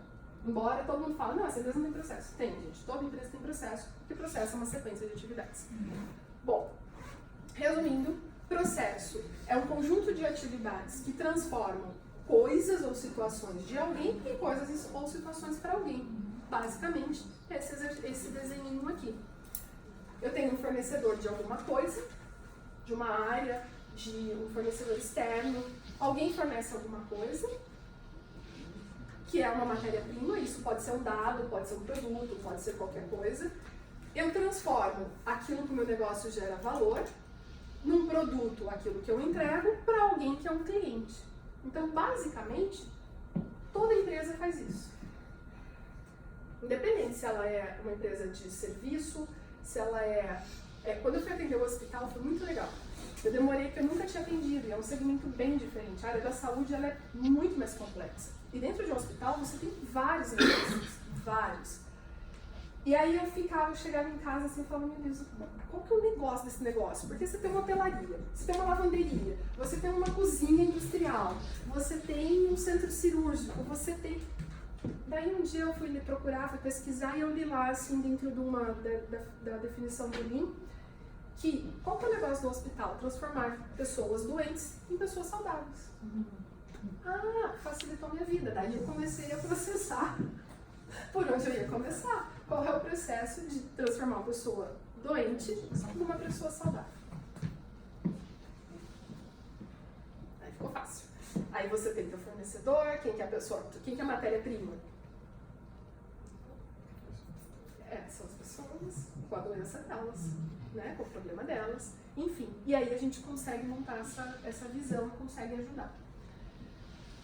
S1: Embora todo mundo fale, não, essa empresa não tem processo. Tem, gente. Toda empresa tem processo, porque processo é uma sequência de atividades. Bom, resumindo, processo é um conjunto de atividades que transformam coisas ou situações de alguém em coisas ou situações para alguém. Basicamente, esse desenhinho aqui. Eu tenho um fornecedor de alguma coisa, de uma área, de um fornecedor externo. Alguém fornece alguma coisa, que é uma matéria-prima. Isso pode ser um dado, pode ser um produto, pode ser qualquer coisa. Eu transformo aquilo que o meu negócio gera valor num produto, aquilo que eu entrego, para alguém que é um cliente. Então, basicamente, toda empresa faz isso. Independente se ela é uma empresa de serviço, se ela quando eu fui atender o hospital, foi muito legal. Eu demorei, porque eu nunca tinha atendido, e é um segmento bem diferente. A área da saúde ela é muito mais complexa. E dentro de um hospital, você tem vários negócios, vários. E aí eu chegava em casa assim, falando, meu Deus, qual que é o negócio desse negócio? Porque você tem uma hotelaria, você tem uma lavanderia, você tem uma cozinha industrial, você tem um centro cirúrgico, você tem... Daí um dia eu fui procurar, fui pesquisar e eu li lá, assim, dentro da definição do Lean, que qual que é o negócio do hospital? Transformar pessoas doentes em pessoas saudáveis. Facilitou a minha vida. Daí eu comecei a processar por onde eu ia começar. Qual é o processo de transformar uma pessoa doente em uma pessoa saudável? Aí ficou fácil. Aí você tem teu fornecedor, quem que é a pessoa, quem que é a matéria-prima? São as pessoas com a doença delas, né, com o problema delas, enfim. E aí a gente consegue montar essa visão, consegue ajudar.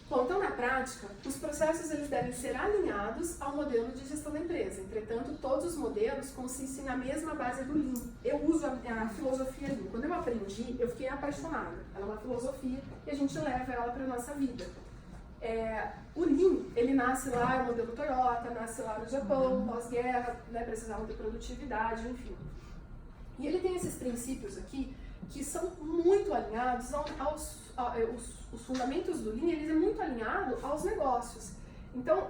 S1: Bom, então na prática, os processos eles devem ser alinhados ao modelo de gestão da empresa. Entretanto, todos os modelos consistem na mesma base do Lean. Eu uso a filosofia Lean. Quando eu aprendi, eu fiquei apaixonada. Ela é uma filosofia e a gente leva ela para a nossa vida. O Lean, ele nasce lá, o modelo Toyota, nasce lá no Japão, pós-guerra, né, precisavam de produtividade, enfim. E ele tem esses princípios aqui que são muito alinhados os fundamentos do Lean, eles é muito alinhado aos negócios. Então,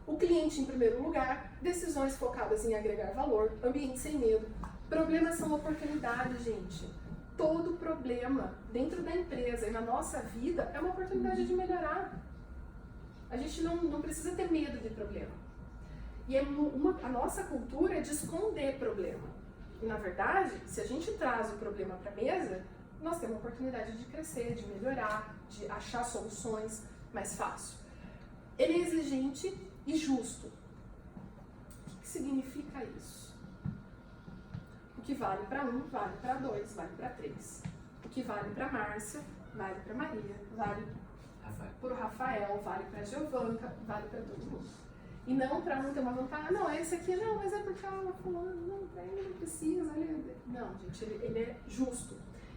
S1: o cliente em primeiro lugar, decisões focadas em agregar valor, ambiente sem medo. Problemas são oportunidades, gente. Todo problema dentro da empresa e na nossa vida é uma oportunidade de melhorar. A gente não precisa ter medo de problema. E a nossa cultura é de esconder problema. E na verdade, se a gente traz o problema para a mesa, nós temos a oportunidade de crescer, de melhorar, de achar soluções mais fácil. Ele é exigente e justo. O que significa isso? O que vale para um, vale para dois, vale para três. O que vale para Márcia, vale para Maria, vale para o Rafael, vale para a Giovanca, vale para todo mundo. E não para um ter uma vantagem, não, esse aqui não, mas é porque ela falando, não precisa. Não, gente, ele é justo.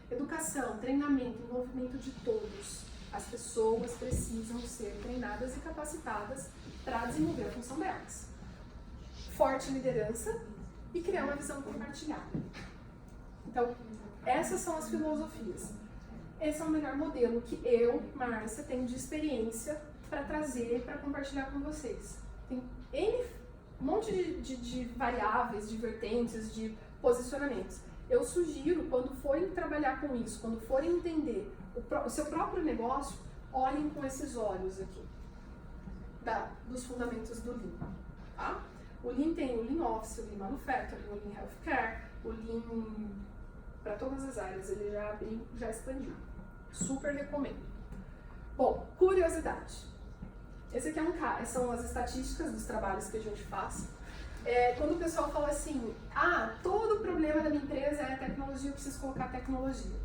S1: Educação, treinamento, envolvimento de todos. As pessoas precisam ser treinadas e capacitadas para desenvolver a função delas. Forte liderança e criar uma visão compartilhada. Então, essas são as filosofias. Esse é o melhor modelo que eu, Márcia, tenho de experiência para trazer, para compartilhar com vocês. Tem um monte de variáveis, de vertentes, de posicionamentos. Eu sugiro, quando forem trabalhar com isso, quando forem entender o seu próprio negócio, olhem com esses olhos aqui, dos fundamentos do Lean. Tá? O Lean tem o Lean Office, o Lean Manufacturing, o Lean Healthcare, o Lean para todas as áreas, ele já abriu, já expandiu. Super recomendo. Bom, curiosidade. Esse aqui são as estatísticas dos trabalhos que a gente faz. Quando o pessoal fala assim, todo problema da minha empresa é tecnologia, eu preciso colocar tecnologia.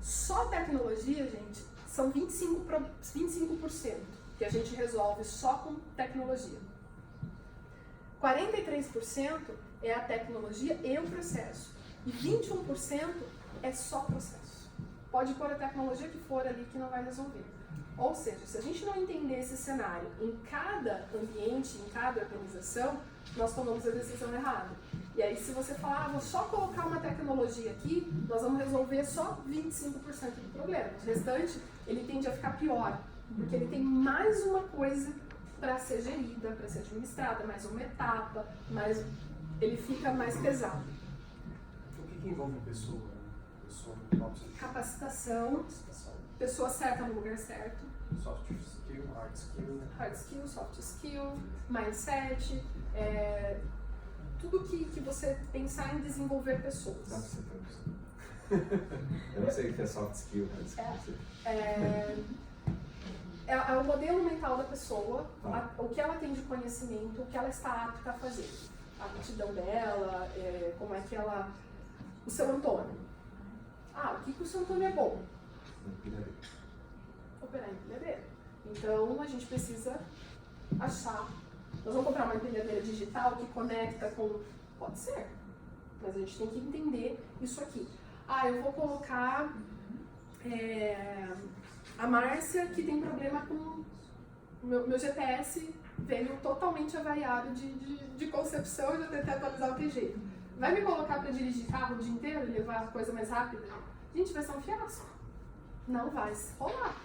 S1: Só tecnologia, gente, são 25% que a gente resolve só com tecnologia. 43% é a tecnologia e o processo. E 21% é só processo. Pode pôr a tecnologia que for ali que não vai resolver. Ou seja, se a gente não entender esse cenário em cada ambiente, em cada organização, nós tomamos a decisão errada. E aí, se você falar, vou só colocar uma tecnologia aqui, nós vamos resolver só 25% do problema. O restante, ele tende a ficar pior, porque ele tem mais uma coisa para ser gerida, para ser administrada, mais uma etapa, ele fica mais pesado.
S7: O que envolve pessoa?
S1: Capacitação, pessoa certa no lugar certo.
S7: Soft skill, hard skill.
S1: Hard skill, soft skill, mindset, tudo que você pensar em desenvolver pessoas.
S3: Dá pra ser tradução. Eu não sei o que é soft skill, hard skill.
S1: É o modelo mental da pessoa, o que ela tem de conhecimento, o que ela está apta a fazer. A aptidão dela, como é que ela... O seu Antônio. O que o seu Antônio é bom? Operar em empilhadeira. Então, a gente precisa achar. Nós vamos comprar uma empilhadeira digital que conecta com... Pode ser, mas a gente tem que entender isso aqui. Eu vou colocar a Márcia que tem problema com... Meu GPS veio totalmente avariado de concepção e eu tentei atualizar o QG. Vai me colocar para dirigir carro o dia inteiro e levar a coisa mais rápida? Gente, vai ser um fiasco. Não vai rolar.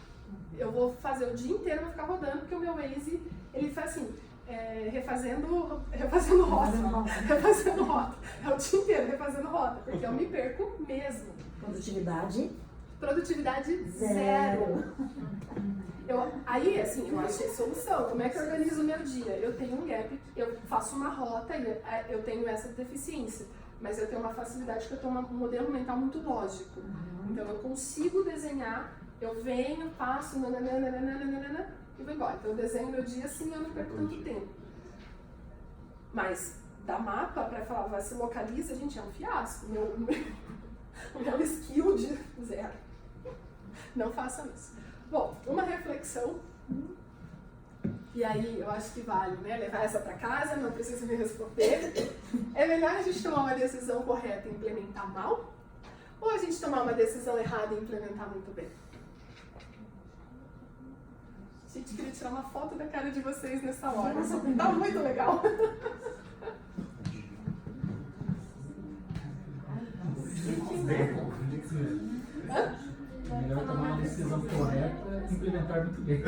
S1: Eu vou fazer o dia inteiro, vou ficar rodando, porque o meu Waze, ele faz assim, refazendo rota. Refazendo rota. É o dia inteiro refazendo rota, porque eu me perco mesmo. Produtividade zero. Aí, assim, eu achei solução. Como é que eu organizo o meu dia? Eu tenho um gap, eu faço uma rota e eu tenho essa deficiência. Mas eu tenho uma facilidade que eu tenho um modelo mental muito lógico. Então, eu consigo desenhar, eu venho, passo, nananana, e vou embora. Então, eu desenho meu dia assim, eu não perco tanto tempo. Mas, dar mapa para falar, vai se localiza, gente, é um fiasco. O meu skill de zero. Não façam isso. Bom, uma reflexão E aí, eu acho que vale, né? Levar essa para casa, não precisa me responder. É melhor a gente tomar uma decisão correta e implementar mal? Ou a gente tomar uma decisão errada e implementar muito bem? Gente, queria tirar uma foto da cara de vocês nessa hora. Tá muito legal.
S2: Melhor tomar uma decisão correta e implementar muito bem.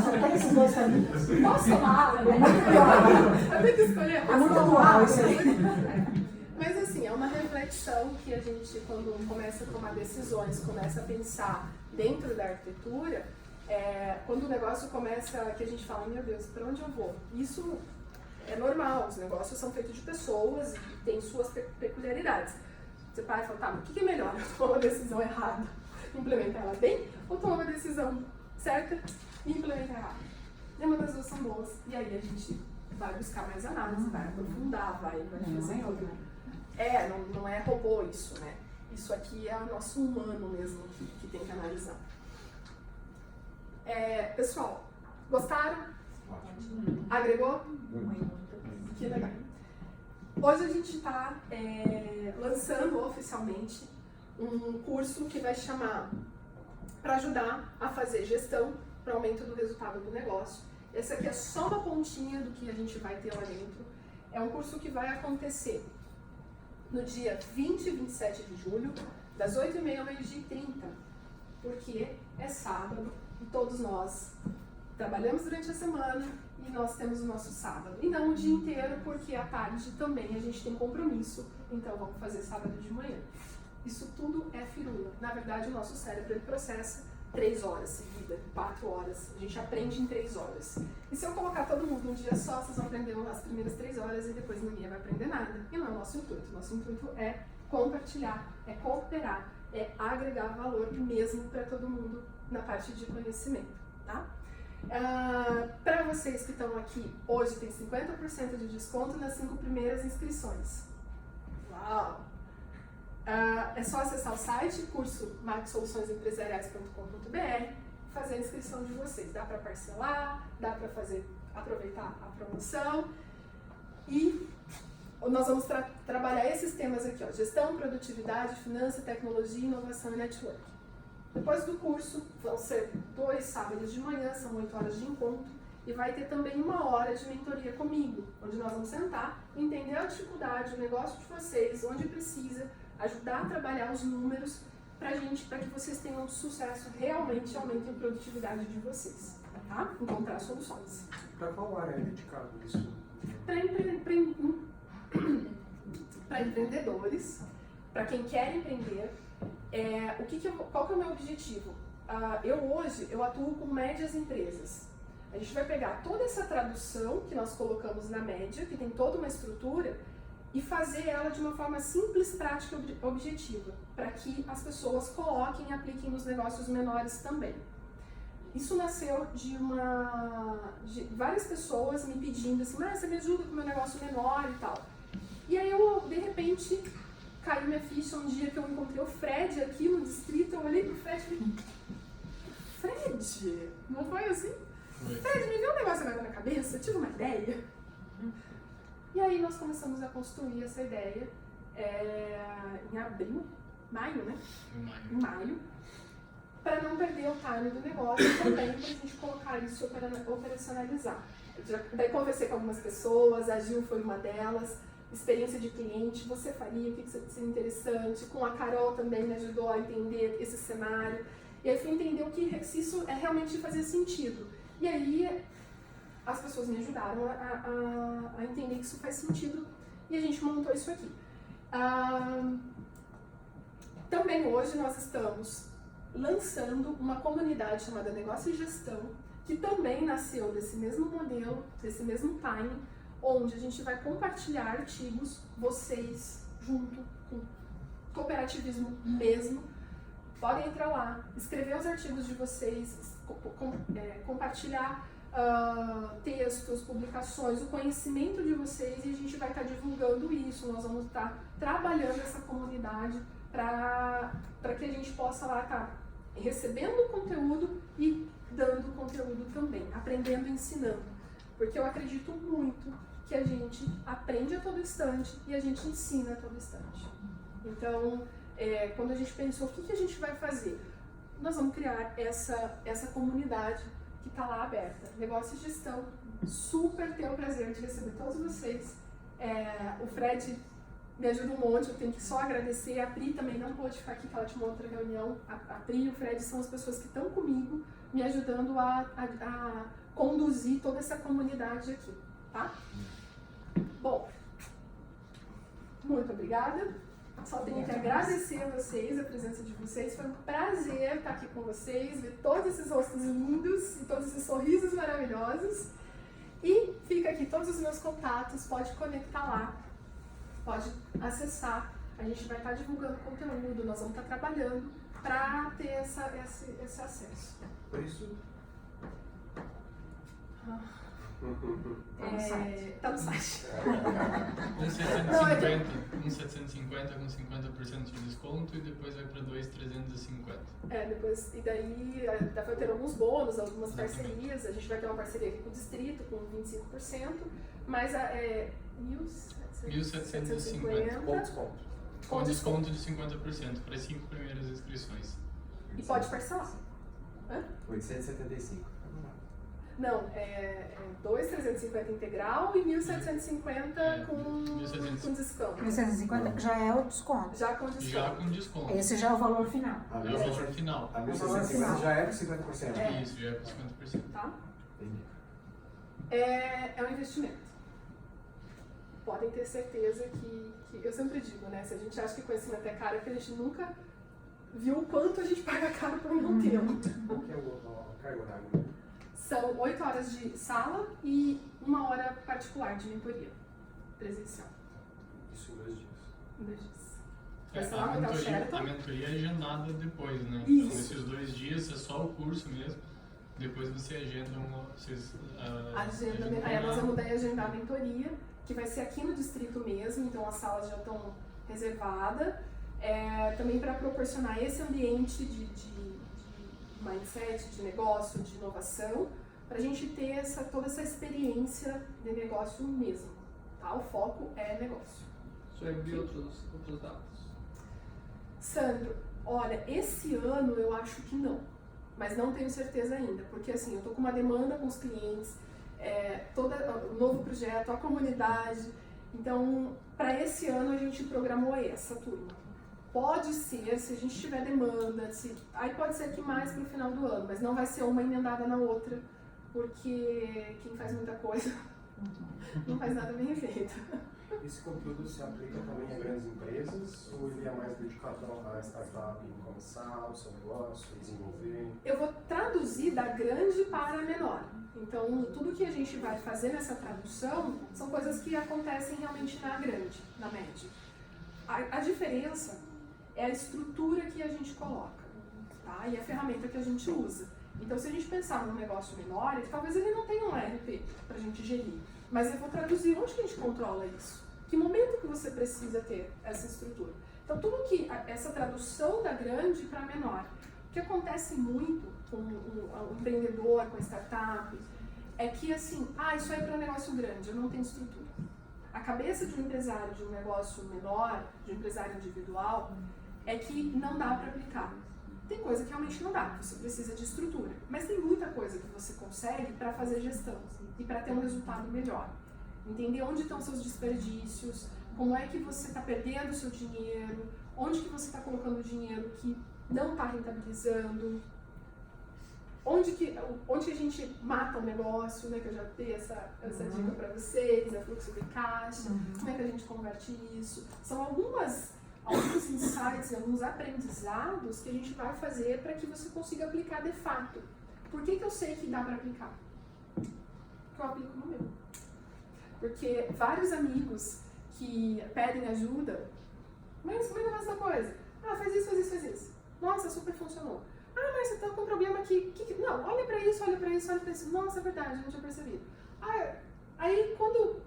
S5: Só tem esses dois caminhos.
S1: Posso falar?
S5: É muito pior.
S1: Eu tenho que escolher.
S5: É muito atual isso aí.
S1: Mas assim, é uma reflexão que a gente, quando começa a tomar decisões, começa a pensar dentro da arquitetura, quando o negócio começa, que a gente fala, meu Deus, para onde eu vou? Isso é normal, os negócios são feitos de pessoas e têm suas peculiaridades. Você para e fala, tá, mas o que é melhor? Eu tomar uma decisão errada, implementar ela bem, ou tomar uma decisão certa e implementar errada? Nenhuma das duas são boas. E aí a gente vai buscar mais análise, vai aprofundar, vai fazer outra. Não é robô isso, né? Isso aqui é o nosso humano mesmo que tem que analisar. Pessoal, gostaram?
S3: Ótimo.
S1: Agregou?
S3: Muito.
S1: Que legal. Hoje a gente está lançando oficialmente um curso que vai chamar para ajudar a fazer gestão para aumento do resultado do negócio. Esse aqui é só uma pontinha do que a gente vai ter lá dentro. É um curso que vai acontecer no dia 20 e 27 de julho, das 8h30 ao meio-dia e 30, porque é sábado e todos nós trabalhamos durante a semana e nós temos o nosso sábado. E não o dia inteiro, porque à tarde também a gente tem compromisso, então vamos fazer sábado de manhã. Isso tudo é firula. Na verdade, o nosso cérebro ele processa 3 horas seguidas, 4 horas. A gente aprende em 3 horas. E se eu colocar todo mundo num dia só, vocês vão aprender as primeiras 3 horas e depois ninguém vai aprender nada. E não é o nosso intuito. Nosso intuito é compartilhar, é cooperar, é agregar valor mesmo para todo mundo na parte de conhecimento, tá? Para vocês que estão aqui, hoje tem 50% de desconto nas 5 primeiras inscrições. Uau! É só acessar o site, curso markesoluçõesempresariais.com.br, fazer a inscrição de vocês. Dá para parcelar, dá para aproveitar a promoção. E nós vamos trabalhar esses temas aqui, ó, gestão, produtividade, finança, tecnologia, inovação e network. Depois do curso, vão ser 2 sábados de manhã, são 8 horas de encontro, e vai ter também 1 hora de mentoria comigo, onde nós vamos sentar, entender a dificuldade, o negócio de vocês, onde precisa, ajudar a trabalhar os números para que vocês tenham sucesso, realmente aumentem a produtividade de vocês, tá? Encontrar soluções.
S7: Para qual área é dedicado isso?
S1: Para empreendedores, para quem quer empreender, qual que é o meu objetivo? Eu atuo com médias empresas. A gente vai pegar toda essa tradução que nós colocamos na média, que tem toda uma estrutura, e fazer ela de uma forma simples, prática e objetiva, para que as pessoas coloquem e apliquem nos negócios menores também. Isso nasceu de várias pessoas me pedindo assim, mas você me ajuda com o meu negócio menor e tal. E aí eu, de repente, caiu minha ficha um dia que eu encontrei o Fred aqui no distrito, eu olhei pro Fred e falei, Fred, não foi assim?
S6: Foi.
S1: Fred, me veio um negócio agora na cabeça, eu tive uma ideia. E aí nós começamos a construir essa ideia em maio, né? Em maio, para não perder o time do negócio e também para a gente colocar isso operacionalizar. Daí conversei com algumas pessoas, a Gil foi uma delas, experiência de cliente, você faria, o que seria interessante, com a Carol também me ajudou a entender esse cenário, e aí fui entender se isso realmente fazia sentido. E aí as pessoas me ajudaram a entender que isso faz sentido e a gente montou isso aqui. Também hoje nós estamos lançando uma comunidade chamada Negócio e Gestão, que também nasceu desse mesmo modelo, desse mesmo timing, onde a gente vai compartilhar artigos, vocês, junto com cooperativismo mesmo, podem entrar lá, escrever os artigos de vocês, compartilhar textos, publicações, o conhecimento de vocês, e a gente vai estar divulgando isso. Nós vamos estar trabalhando essa comunidade para que a gente possa lá estar recebendo conteúdo e dando conteúdo também, aprendendo e ensinando. Porque eu acredito muito que a gente aprende a todo instante e a gente ensina a todo instante. Então, quando a gente pensou o que a gente vai fazer, nós vamos criar essa comunidade que está lá aberta. Negócio e gestão, super tenho o prazer de receber todos vocês. O Fred me ajuda um monte, eu tenho que só agradecer. A Pri também não pôde ficar aqui, que ela tinha uma outra reunião. A Pri e o Fred são as pessoas que estão comigo, me ajudando a conduzir toda essa comunidade aqui, tá? Bom, muito obrigada. Só tenho que agradecer a vocês, a presença de vocês. Foi um prazer estar aqui com vocês, ver todos esses rostos lindos e todos esses sorrisos maravilhosos. E fica aqui todos os meus contatos, pode conectar lá, pode acessar. A gente vai estar divulgando conteúdo, nós vamos estar trabalhando para ter esse acesso.
S7: Preço?
S1: Tá no site.
S6: 1,750 com 50% de desconto e depois vai para 2,350.
S1: Depois, e daí vai ter alguns bônus, algumas parcerias. A gente vai ter uma parceria aqui com o Distrito com 25%, mas 1.750
S7: Com desconto.
S6: Com desconto de 50% para as 5 primeiras inscrições.
S1: E pode parcelar.
S3: 875.
S1: Não, 2.350 integral e 1.750 com desconto.
S5: 1.750 já é o desconto.
S1: Já com desconto.
S6: Já com desconto.
S5: Esse já é o valor final.
S3: A
S6: É o valor final.
S3: 1.650 já é com 50%.
S6: Isso, já é com 50%.
S1: Tá?
S3: Entendi.
S1: É um investimento. Podem ter certeza que eu sempre digo, né? Se a gente acha que conhecimento é caro, é que a gente nunca viu o quanto a gente paga caro por não tê-lo.
S7: Qual que é a carga horária?
S1: São 8 horas de sala e 1 hora particular de mentoria presencial.
S7: Isso em 2 dias.
S1: Em 2 dias. Vai ser lá no Hotel
S6: A
S1: Sheraton.
S6: mentoria é agendada depois, né?
S1: Isso.
S6: Então, esses 2 dias é só o curso mesmo. Depois você agenda
S1: Aí nós vamos daí agendar a mentoria, que vai ser aqui no distrito mesmo, então as salas já estão reservadas. Também para proporcionar esse ambiente de mindset, de negócio, de inovação, para a gente ter toda essa experiência de negócio mesmo, tá? O foco é negócio.
S8: Só envia outros dados.
S1: Sandro, olha, esse ano eu acho que não, mas não tenho certeza ainda, porque assim, eu tô com uma demanda com os clientes, o novo projeto, a comunidade, então para esse ano a gente programou essa turma. Pode ser, se a gente tiver demanda, aí pode ser que mais pro final do ano, mas não vai ser uma emendada na outra, porque quem faz muita coisa não faz nada bem feito.
S7: Esse conteúdo se aplica também a grandes empresas ou ele é mais dedicado a startup em começar o seu negócio, desenvolver?
S1: Eu vou traduzir da grande para a menor. Então, tudo que a gente vai fazer nessa tradução são coisas que acontecem realmente na grande, na média. A diferença é a estrutura que a gente coloca, tá? E a ferramenta que a gente usa. Então, se a gente pensar num negócio menor, talvez ele não tenha um ERP para a gente gerir, mas eu vou traduzir onde que a gente controla isso. Que momento que você precisa ter essa estrutura? Então, tudo que essa tradução da grande para menor, o que acontece muito com o empreendedor, com a startup, é que assim, isso aí é para um negócio grande, eu não tenho estrutura. A cabeça de um empresário de um negócio menor, de um empresário individual, é que não dá para aplicar. Tem coisa que realmente não dá, você precisa de estrutura. Mas tem muita coisa que você consegue para fazer gestão e para ter um resultado melhor. Entender onde estão seus desperdícios, como é que você está perdendo o seu dinheiro, onde que você está colocando o dinheiro que não está rentabilizando, onde que a gente mata o negócio, né, que eu já dei essa dica para vocês, fluxo de caixa, como é que a gente converte isso. São alguns insights, alguns aprendizados que a gente vai fazer para que você consiga aplicar de fato. Por que eu sei que dá para aplicar? Porque eu aplico no meu. Porque vários amigos que pedem ajuda, mas como é que eu faço essa coisa? Faz isso, faz isso, faz isso. Nossa, super funcionou. Mas você tá com um problema aqui. Não, olha pra isso, olha pra isso, olha pra isso. Nossa, é verdade, eu não tinha percebido. Aí quando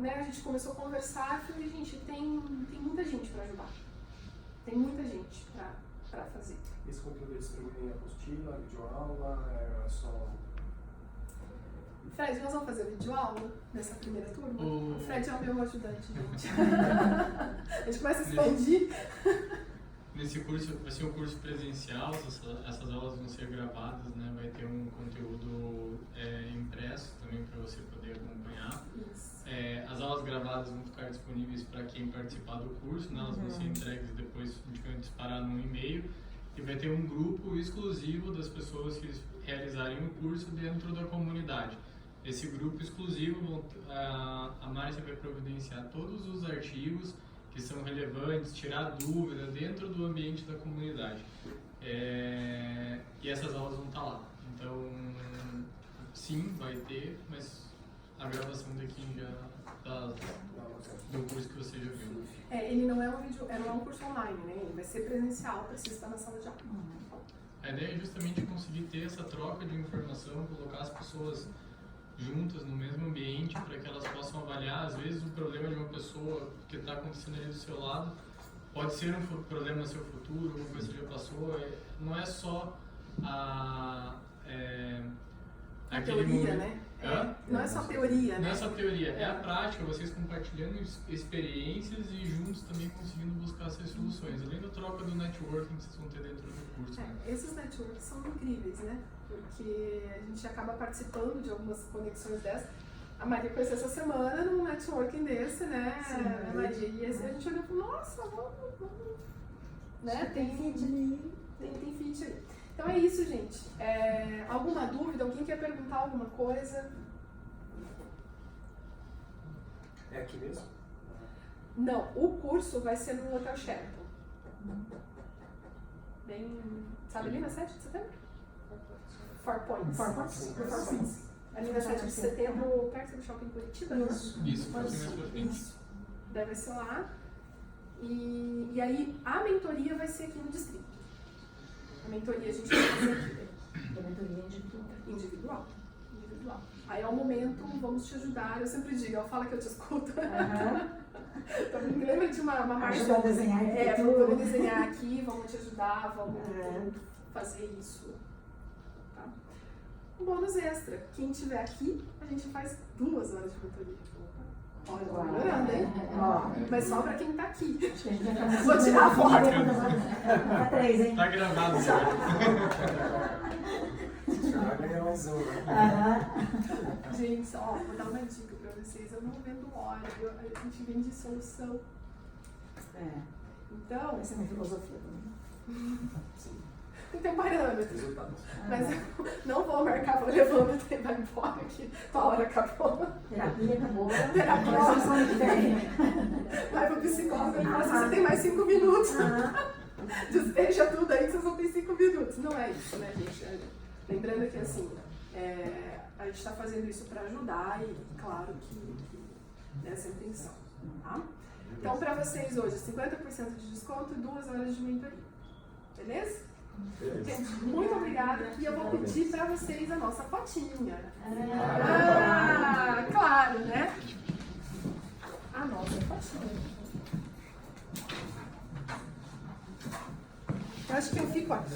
S1: a gente começou a conversar, eu falei, gente, tem muita gente pra ajudar. Tem muita gente para fazer.
S7: Esse conteúdo é distribuído em apostila, videoaula, é só...
S1: Fred, nós vamos fazer videoaula nessa primeira turma?
S6: O-
S1: O Fred é o meu ajudante, gente. A gente começa a expandir.
S6: Nesse curso, vai ser um curso presencial, essas aulas vão ser gravadas, né? Vai ter um conteúdo impresso também para você poder acompanhar.
S1: Isso.
S6: As aulas gravadas vão ficar disponíveis para quem participar do curso, né? Elas vão ser entregues depois, a gente vai disparar no e-mail. E vai ter um grupo exclusivo das pessoas que realizarem o curso dentro da comunidade. Esse grupo exclusivo, a Márcia vai providenciar todos os artigos que são relevantes, tirar dúvida dentro do ambiente da comunidade. E essas aulas vão estar lá. Então, sim, vai ter, mas a gravação daqui do curso que você já viu.
S1: Ele não é um curso online, né? Ele vai ser presencial, precisa estar na sala de aula.
S6: A ideia é justamente conseguir ter essa troca de informação, colocar as pessoas juntas no mesmo ambiente para que elas possam avaliar. Às vezes o problema de uma pessoa que está acontecendo ali do seu lado pode ser um problema no seu futuro, alguma coisa que já passou. Não é só aquele
S1: teoria,
S6: momento,
S1: né? Não é só teoria,
S6: não
S1: né?
S6: é só teoria, é a prática, vocês compartilhando experiências e juntos também conseguindo buscar essas soluções, além da troca do networking que vocês vão ter dentro do curso. Né?
S1: Esses networks são incríveis, né? Porque a gente acaba participando de algumas conexões dessas. A Maria conheceu essa semana num networking desse, né,
S5: Sim,
S1: Maria? E a gente olhou e falou, nossa, vamos. Né? Tem fit aí. Então é isso, gente. Alguma dúvida? Alguém quer perguntar alguma coisa?
S7: É aqui mesmo?
S1: Não, o curso vai ser no Hotel Sheraton. Bem, sabe ali na 7 de setembro? 4 Points. Ali na 7 de setembro, perto do Shopping Curitiba, né?
S6: Isso, pode ser mais pra frente.
S1: Isso. Deve ser lá. E aí, a mentoria vai ser aqui no distrito. A mentoria a gente vai fazer aqui.
S5: A mentoria individual.
S1: Individual. Aí, ao momento, vamos te ajudar. Eu sempre digo, fala que eu te escuto. Então, me lembra de uma marcha.
S5: Ajuda a desenhar arquitetura.
S1: Vamos desenhar aqui, vamos te ajudar, vamos fazer isso. Tá? Um bônus extra. Quem estiver aqui, a gente faz 2 horas de mentoria. Olha, tô melhorando, hein? Mas só pra quem tá aqui.
S5: Acho que a gente vai ficar
S1: Vou tirar a foto.
S5: Pra 3, hein?
S6: Tá gravado já.
S7: Já ganhou um zoom, né?
S1: Gente, vou dar uma dica pra vocês. Eu não vendo hora, a gente vende solução. Então,
S5: Essa é a minha filosofia também.
S1: tem que ter um parâmetro.
S7: Resultados.
S1: Mas eu não vou marcar, vou levando e vai embora que tua hora acabou.
S5: Terapia acabou.
S1: Terapia.
S5: Nós somos só diferente.
S1: Vai pro psicólogo e fala assim, você tem mais 5 minutos. Despeja tudo aí que você só tem 5 minutos. Não é isso, né, gente? Lembrando que, assim, a gente está fazendo isso para ajudar e, claro, que essa é a intenção, tá? Então, para vocês hoje, 50% de desconto e 2 horas de mentoria. Beleza? Gente, muito obrigada. E eu vou pedir para vocês a nossa fotinha. Claro, né? A nossa fotinha. Eu acho que eu fico aqui.